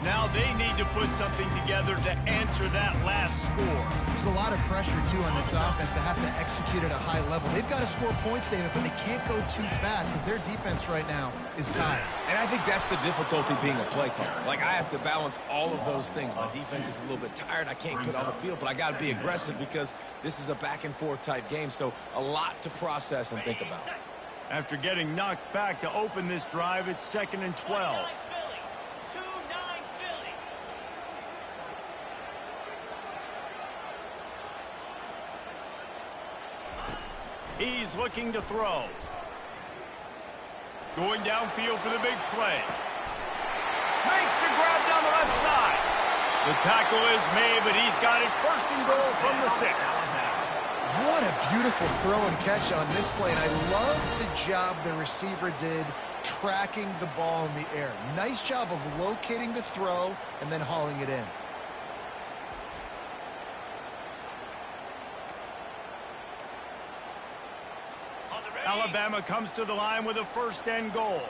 Now they need to put something together to answer that last score. There's a lot of pressure, too, on this offense to have to execute at a high level. They've got to score points, David, but they can't go too fast because their defense right now is tired. And I think that's the difficulty being a play caller. Like, I have to balance all of those things. My defense is a little bit tired. I can't get on the field, but I got to be aggressive because this is a back-and-forth type game, so a lot to process and think about. After getting knocked back to open this drive, it's 2nd and 12. He's looking to throw. Going downfield for the big play. Makes the grab down the left side. The tackle is made, but he's got it 1st and goal from the 6. What a beautiful throw and catch on this play, and I love the job the receiver did tracking the ball in the air. Nice job of locating the throw and then hauling it in. Alabama comes to the line with a 1st and goal.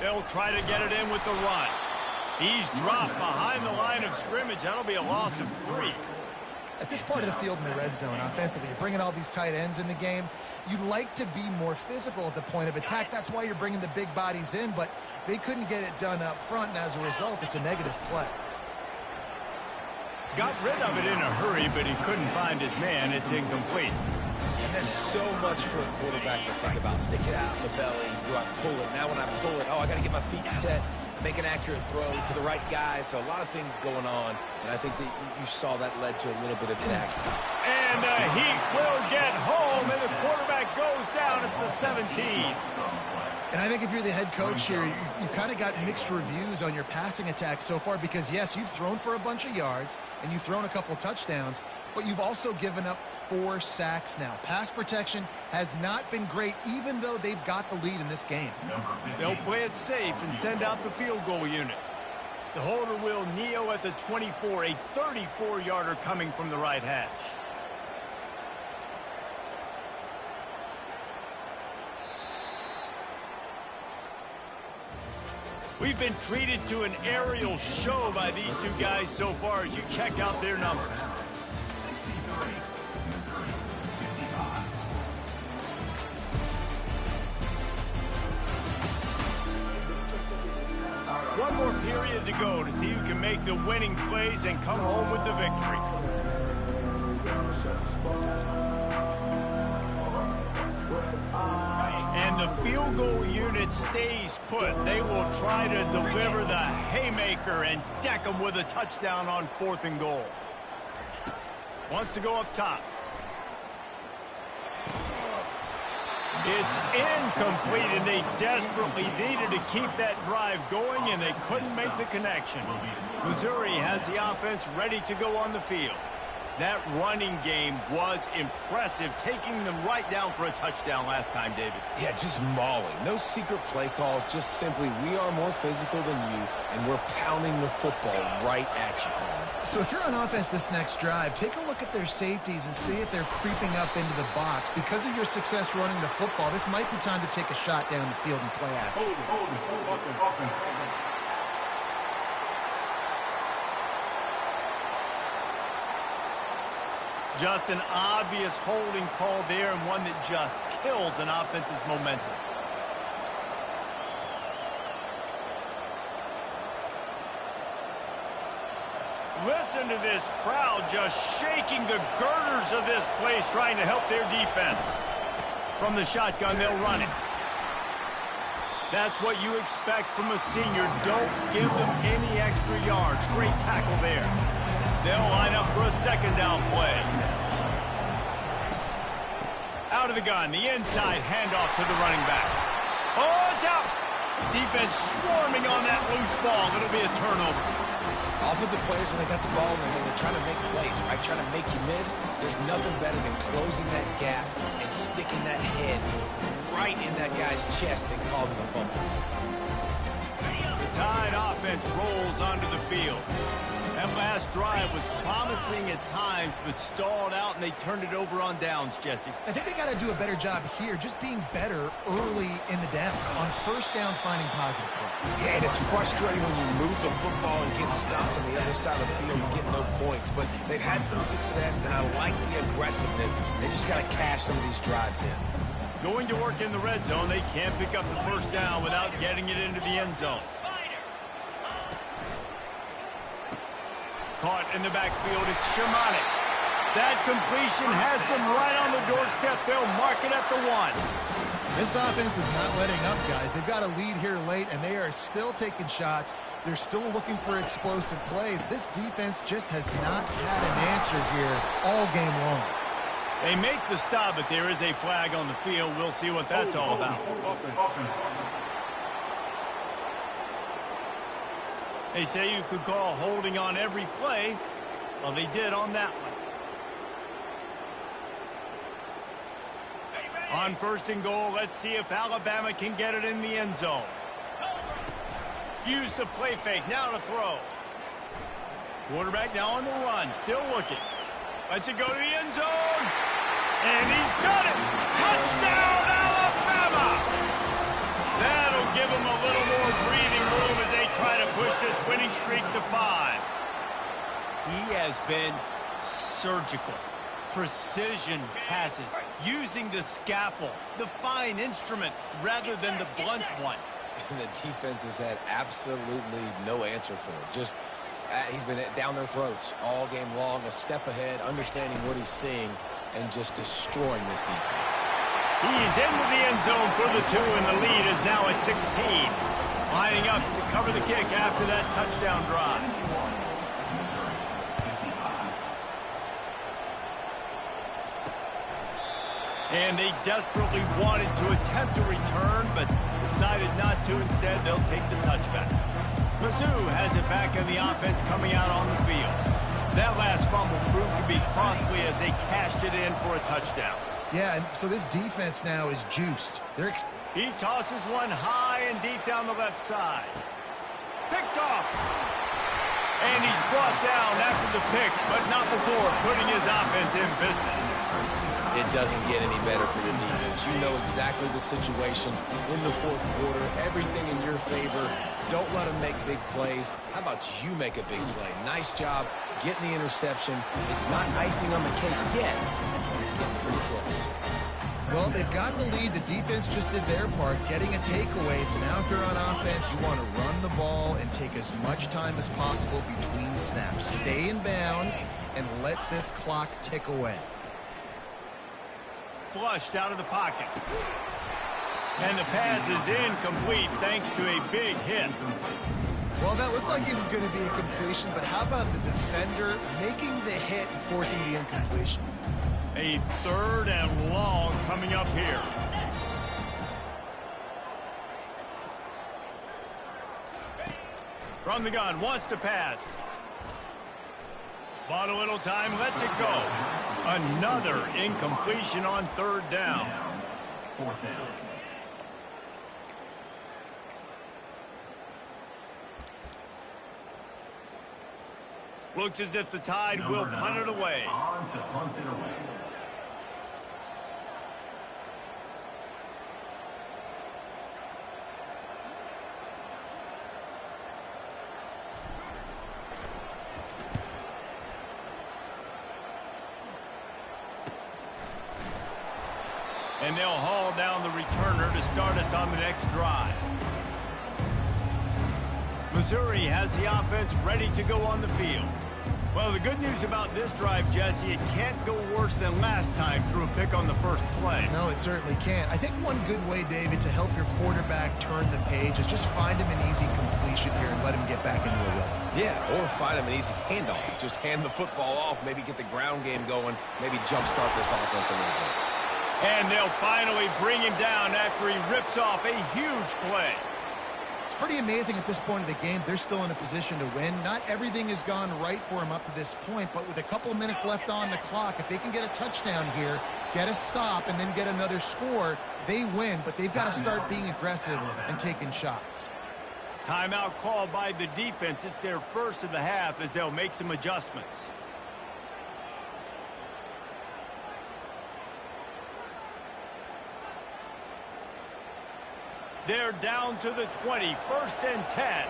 They'll try to get it in with the run. He's dropped behind the line of scrimmage. That'll be a loss of 3. At this part of the field in the red zone, offensively, you're bringing all these tight ends in the game. You'd like to be more physical at the point of attack. That's why you're bringing the big bodies in, but they couldn't get it done up front, and as a result, it's a negative play. Got rid of it in a hurry, but he couldn't find his man. It's incomplete. And there's so much for a quarterback to think about. Stick it out in the belly. Do I pull it? Now when I pull it, I got to get my feet set. Make an accurate throw to the right guy. So a lot of things going on, and I think that you saw that led to a little bit of inaccuracy. And the Heat will get home, and the quarterback goes down at the 17. And I think if you're the head coach here, you've kind of got mixed reviews on your passing attack so far because, yes, you've thrown for a bunch of yards and you've thrown a couple touchdowns, but you've also given up 4 sacks now. Pass protection has not been great, even though they've got the lead in this game. They'll play it safe and send out the field goal unit. The holder will kneel at the 24, a 34-yarder coming from the right hash. We've been treated to an aerial show by these two guys so far as you check out their numbers. One more period to go to see who can make the winning plays and come home with the victory. And the field goal unit stays put. They will try to deliver the haymaker and deck them with a touchdown on 4th and goal. Wants to go up top. It's incomplete, and they desperately needed to keep that drive going, and they couldn't make the connection. Missouri has the offense ready to go on the field. That running game was impressive, taking them right down for a touchdown last time, David. Yeah, just mauling. No secret play calls, just simply we are more physical than you, and we're pounding the football right at you, Coleman. So if you're on offense this next drive, take a look at their safeties and see if they're creeping up into the box. Because of your success running the football, this might be time to take a shot down the field and play action. Just an obvious holding call there, and one that just kills an offense's momentum. Listen to this crowd just shaking the girders of this place, trying to help their defense. From the shotgun, they'll run it. That's what you expect from a senior. Don't give them any extra yards. Great tackle there. They'll line up for a 2nd down play. Out of the gun, the inside handoff to the running back. Oh, it's out! Defense swarming on that loose ball. It'll be a turnover. Offensive players, when they got the ball in their hand, they're trying to make plays, right? Trying to make you miss. There's nothing better than closing that gap and sticking that head right in that guy's chest and causing a fumble. The Tide offense rolls onto the field. That last drive was promising at times, but stalled out, and they turned it over on downs, Jesse. I think they got to do a better job here, just being better early in the downs. On 1st down, finding positive plays. Yeah, and it's frustrating when you move the football and get stopped on the other side of the field and get no points. But they've had some success, and I like the aggressiveness. They just got to cash some of these drives in. Going to work in the red zone, they can't pick up the 1st down without getting it into the end zone. Caught in the backfield, it's Shamanic. That completion has them right on the doorstep. They'll mark it at the 1. This offense is not letting up, guys. They've got a lead here late, and they are still taking shots. They're still looking for explosive plays. This defense just has not had an answer here all game long. They make the stop, but there is a flag on the field. We'll see what that's all about. They say you could call holding on every play. Well, they did on that one. On 1st and goal, let's see if Alabama can get it in the end zone. Use the play fake, now to throw. Quarterback now on the run, still looking. Lets it go to the end zone. And he's got it. Touchdown, Alabama! That'll give them a little more breathing room as they try to push this winning streak to 5. He has been surgical, precision passes, using the scalpel, the fine instrument, rather than the blunt one. And the defense has had absolutely no answer for it. Just, he's been down their throats all game long, a step ahead, understanding what he's seeing, and just destroying this defense. He's into the end zone for the 2, and the lead is now at 16. Lining up to cover the kick after that touchdown drive. And they desperately wanted to attempt a return, but decided not to. Instead, they'll take the touchback. Mizzou has it back in the offense coming out on the field. That last fumble proved to be costly as they cashed it in for a touchdown. Yeah, and so this defense now is juiced. He tosses one high and deep down the left side. Picked off. And he's brought down after the pick, but not before putting his offense in business. It doesn't get any better for the defense. You know exactly the situation in the fourth quarter. Everything in your favor. Don't let them make big plays. How about you make a big play? Nice job getting the interception. It's not icing on the cake yet, but it's getting pretty close. Well, they've got the lead. The defense just did their part, getting a takeaway. So now if you're on offense, you want to run the ball and take as much time as possible between snaps. Stay in bounds and let this clock tick away. Flushed out of the pocket. And the pass is incomplete thanks to a big hit. Well, that looked like it was going to be a completion, but how about the defender making the hit and forcing the incompletion? A 3rd and long coming up here. From the gun, wants to pass. Bought a little time, lets it go. Another incompletion on 3rd down. 4th down. Looks as if the Tide will punt it away. On to punt it away. And they'll haul down the returner to start us on the next drive. Missouri has the offense ready to go on the field. Well, the good news about this drive, Jesse, it can't go worse than last time through a pick on the first play. No, it certainly can't. I think one good way, David, to help your quarterback turn the page is just find him an easy completion here and let him get back into a rhythm. Yeah, or find him an easy handoff. Just hand the football off, maybe get the ground game going, maybe jumpstart this offense a little bit. And they'll finally bring him down after he rips off a huge play. It's pretty amazing at this point of the game. They're still in a position to win. Not everything has gone right for them up to this point, but with a couple of minutes left on the clock, if they can get a touchdown here, get a stop, and then get another score, they win. But they've got to start being aggressive and taking shots. Timeout called by the defense. It's their first of the half as they'll make some adjustments. They're down to the 20, 1st and 10.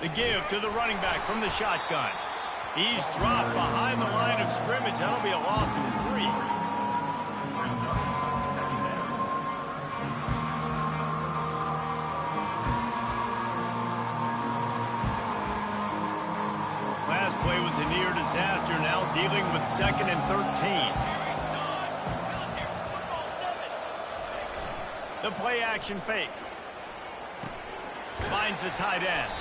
The give to the running back from the shotgun. He's dropped behind the line of scrimmage. That'll be a loss of 3. Last play was a near disaster, now dealing with 2nd and 13. The play action fake. Finds the tight end.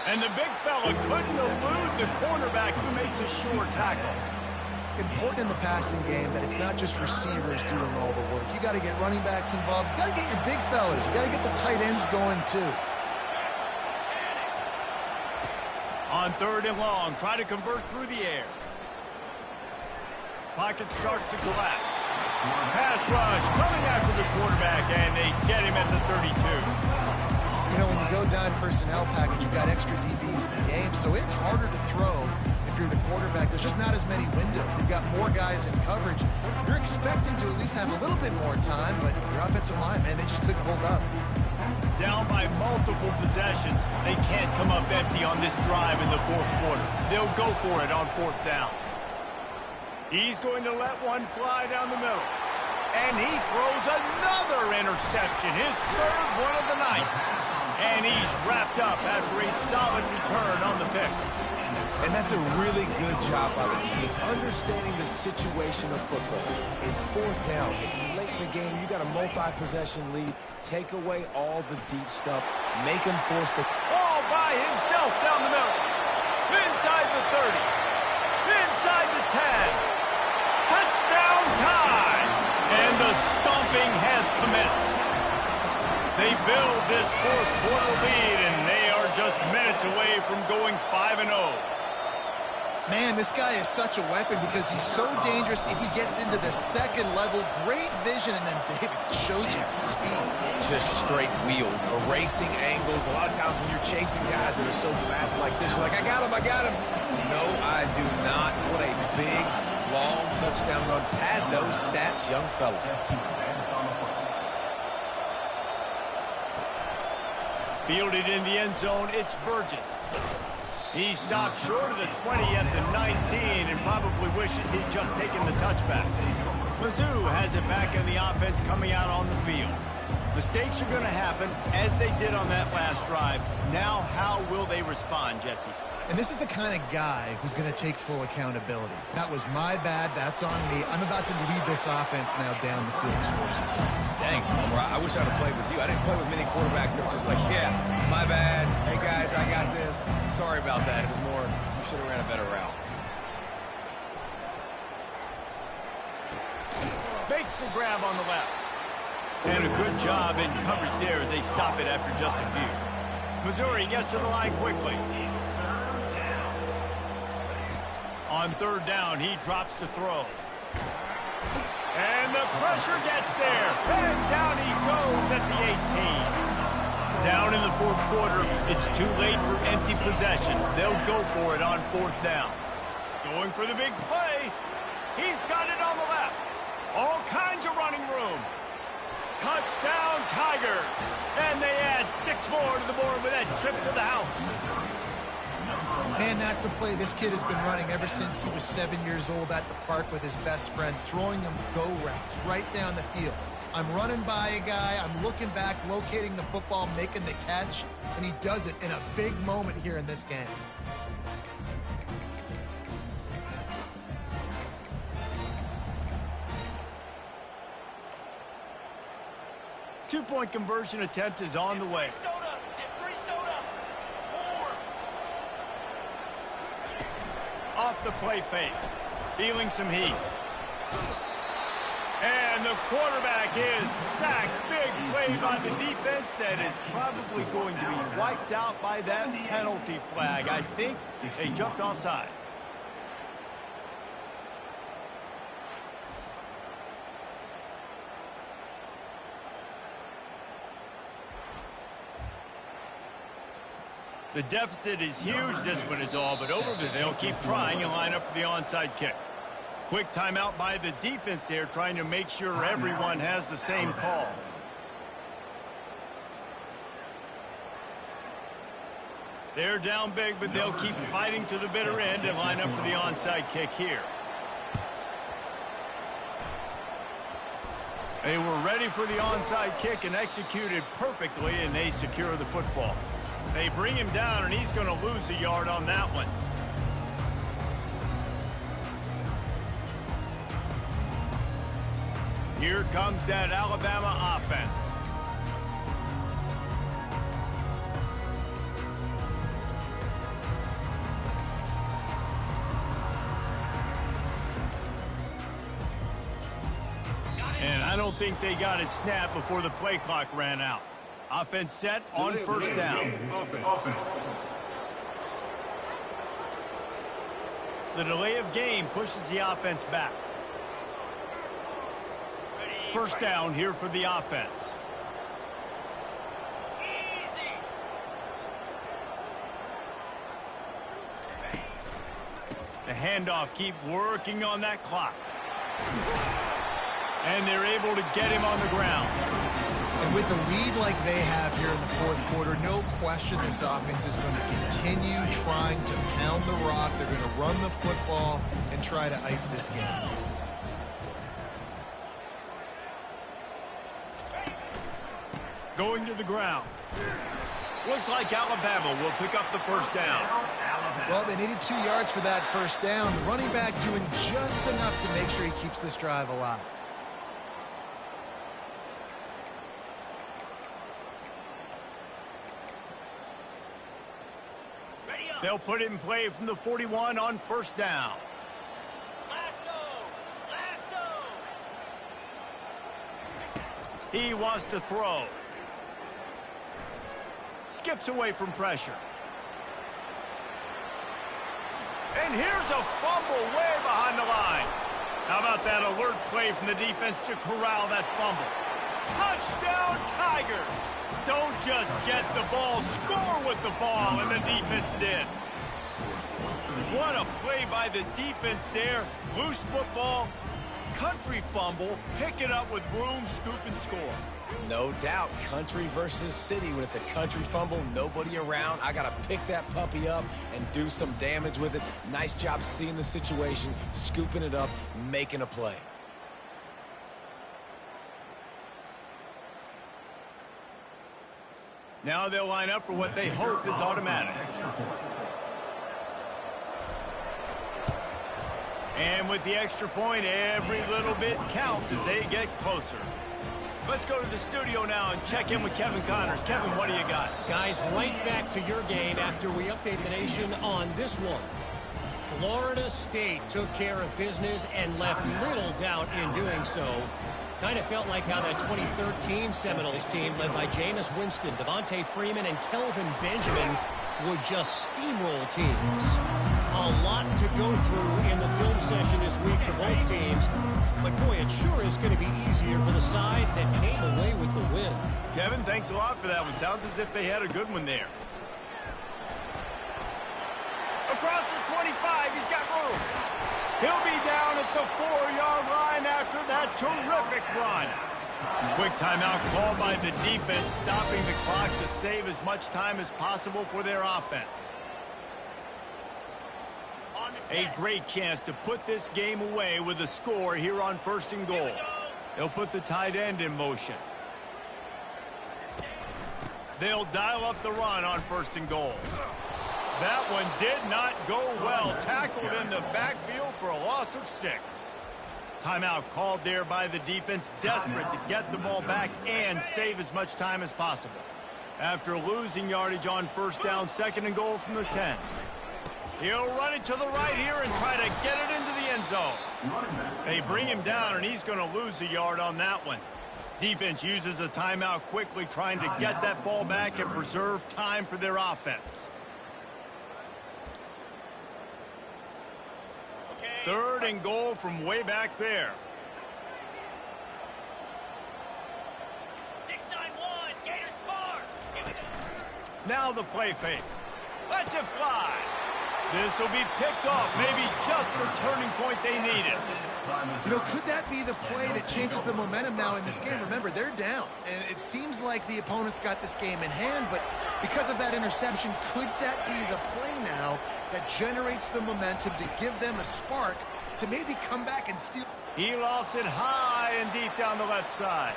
And the big fella couldn't elude the cornerback who makes a sure tackle. Important in the passing game that it's not just receivers doing all the work. You got to get running backs involved. You got to get your big fellas. You got to get the tight ends going too. On 3rd and long, try to convert through the air. Pocket starts to collapse. Pass rush coming after the quarterback, and they get him at the 32. You know, when you go down personnel package, you've got extra DBs in the game, so it's harder to throw if you're the quarterback. There's just not as many windows. They've got more guys in coverage. You're expecting to at least have a little bit more time, but your offensive line, man, they just couldn't hold up. down by multiple possessions. They can't come up empty on this drive in the fourth quarter. They'll go for it on fourth down. He's going to let one fly down the middle. And he throws another interception, his third one of the night. And he's wrapped up after a solid return on the pick. And that's a really good job by the defense, understanding the situation of football. It's fourth down. It's late in the game. You got a multi-possession lead. Take away all the deep stuff. Make him force the... All by himself down the middle. Inside the 30. Inside the 10. Touchdown time. And the stomping has commenced. They build this fourth quarter lead, and they are just minutes away from going 5-0. Man, this guy is such a weapon because he's so dangerous if he gets into the second level. Great vision, and then David shows you the speed. Just straight wheels, erasing angles. A lot of times when you're chasing guys that are so fast like this, you're like, I got him, I got him. No, I do not. What a big, long touchdown run. Pad those stats, young fella. Fielded in the end zone, it's Burgess. He stopped short of the 20 at the 19 and probably wishes he'd just taken the touchback. Mizzou has it back in the offense coming out on the field. Mistakes are going to happen, as they did on that last drive. Now, how will they respond, Jesse? And this is the kind of guy who's going to take full accountability. That was my bad. That's on me. I'm about to lead this offense now down the field and score some points. Dang, I wish I'd have played with you. I didn't play with many quarterbacks that were just like, yeah, my bad. Hey, guys, I got this. Sorry about that. It was more, you should have ran a better route. Makes the grab on the left. And a good job in coverage there as they stop it after just a few. Missouri gets to the line quickly. On third down, he drops to throw. And the pressure gets there. And down he goes at the 18. Down in the fourth quarter, it's too late for empty possessions. They'll go for it on fourth down. Going for the big play. He's got it on the left. All kinds of running room. Touchdown, Tigers. And they add 6 more to the board with that trip to the house. Man, that's a play this kid has been running ever since he was 7 years old at the park with his best friend, throwing him go routes right down the field. I'm running by a guy, I'm looking back, locating the football, making the catch, and he does it in a big moment here in this game. Two-point conversion attempt is on the way. Off the play fake. Feeling some heat. And the quarterback is sacked. Big play by the defense that is probably going to be wiped out by that penalty flag. I think they jumped offside. The deficit is huge. This one is all but over, but they'll keep trying and line up for the onside kick. Quick timeout by the defense there, trying to make sure everyone has the same call. They're down big, but they'll keep fighting to the bitter end and line up for the onside kick here. They were ready for the onside kick and executed perfectly, and they secure the football. They bring him down, and he's going to lose a yard on that one. Here comes that Alabama offense. And I don't think they got it snapped before the play clock ran out. Offense set on first down. The delay of game pushes the offense back. First down here for the offense. The handoff, keep working on that clock. And they're able to get him on the ground. And with the lead like they have here in the fourth quarter, no question this offense is going to continue trying to pound the rock. They're going to run the football and try to ice this game. Going to the ground. Looks like Alabama will pick up the first down. Well, they needed 2 yards for that first down. The running back doing just enough to make sure he keeps this drive alive. They'll put it in play from the 41 on first down. Lasso! He wants to throw. Skips away from pressure. And here's a fumble way behind the line. How about that alert play from the defense to corral that fumble? Touchdown, Tigers! Don't just get the ball, score with the ball, and the defense did. What a play by the defense there. Loose football, country fumble, pick it up with room, scoop, and score. No doubt, country versus city. When it's a country fumble, nobody around. I got to pick that puppy up and do some damage with it. Nice job seeing the situation, scooping it up, making a play. Now they'll line up for what they hope is automatic. And with the extra point, every little bit counts as they get closer. Let's go to the studio now and check in with Kevin Connors. Kevin, what do you got? Guys, right back to your game after we update the nation on this one. Florida State took care of business and left little doubt in doing so. Kind of felt like how that 2013 Seminoles team led by Jameis Winston, Devontae Freeman, and Kelvin Benjamin would just steamroll teams. A lot to go through in the film session this week for both teams. But boy, it sure is going to be easier for the side that came away with the win. Kevin, thanks a lot for that one. Sounds as if they had a good one there. Across the 25, he's got room. He'll be down at the 4-yard line after that terrific run. Quick timeout called by the defense, stopping the clock to save as much time as possible for their offense. A great chance to put this game away with a score here on first and goal. They'll put the tight end in motion. They'll dial up the run on first and goal. That one did not go well. Tackled in the backfield for a loss of 6. Timeout called there by the defense, desperate to get the ball back and save as much time as possible. After losing yardage on first down, second and goal from the 10. He'll run it to the right here and try to get it into the end zone. They bring him down, and he's going to lose a yard on that one. Defense uses a timeout quickly, trying to get that ball back and preserve time for their offense. Third and goal from way back there. 6-9-1, Gators far. Here we go. Now the play fake. Let's it fly. This will be picked off. Maybe just the turning point they needed. You know, could that be the play that changes the momentum now in this game? Remember, they're down, and it seems like the opponent's got this game in hand, but because of that interception, could that be the play now that generates the momentum to give them a spark to maybe come back and steal? He lost it high and deep down the left side.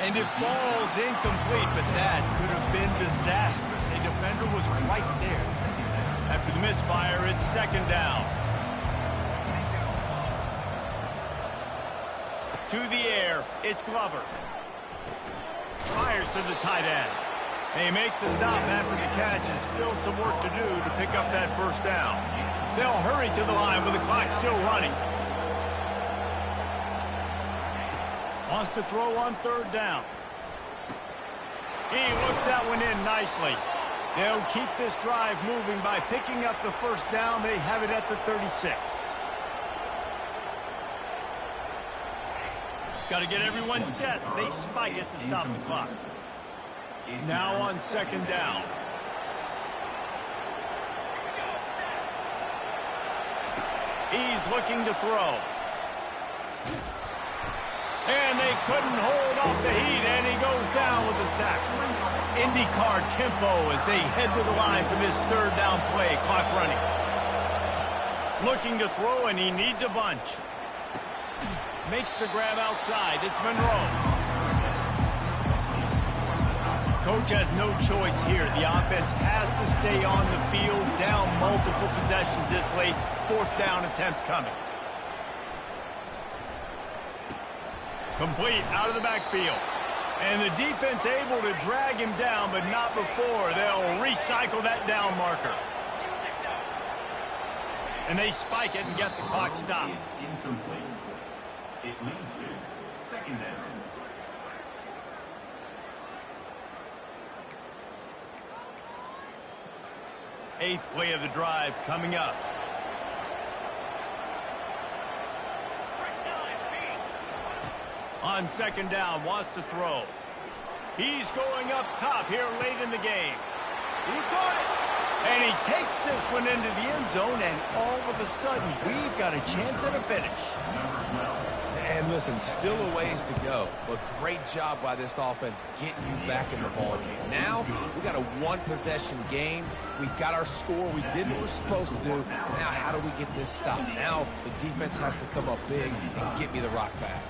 And it falls incomplete, but that could have been disastrous. A defender was right there. After the misfire, it's second down. To the air, it's Glover. Fires to the tight end. They make the stop after the catch, and still some work to do to pick up that first down. They'll hurry to the line with the clock still running. Wants to throw on third down. He looks that one in nicely. They'll keep this drive moving by picking up the first down. They have it at the 36. Got to get everyone set. They spike it to stop the clock. Now on second down. He's looking to throw. And they couldn't hold off the heat, and he goes down with a sack. IndyCar tempo as they head to the line for this third down play, clock running. Looking to throw, and he needs a bunch. Makes the grab outside. It's Monroe. Coach has no choice here. The offense has to stay on the field, down multiple possessions this late. Fourth down attempt coming. Complete out of the backfield. And the defense able to drag him down, but not before. They'll recycle that down marker. And they spike it and get the clock stopped. Incomplete. It leads to second down. Eighth play of the drive coming up. On second down, wants to throw. He's going up top here late in the game. He caught it. And he takes this one into the end zone, and all of a sudden, we've got a chance at a finish. And listen, still a ways to go, but great job by this offense getting you back in the ball game. Now, we got a one-possession game. We've got our score. We did what we're supposed to do. Now, how do we get this stopped? Now, the defense has to come up big and get me the rock back.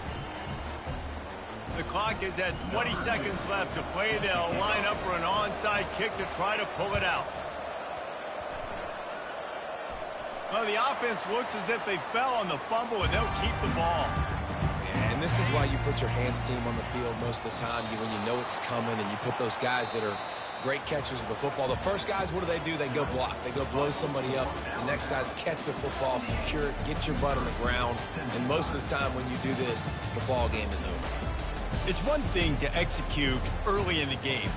The clock is at 20 seconds left to play. They'll line up for an onside kick to try to pull it out. Well, the offense looks as if they fell on the fumble, and they'll keep the ball. And this is why you put your hands team on the field most of the time, when you know it's coming, and you put those guys that are great catchers of the football. The first guys, what do? They go block. They go blow somebody up. The next guys catch the football, secure it, get your butt on the ground. And most of the time when you do this, the ball game is over. It's one thing to execute early in the game,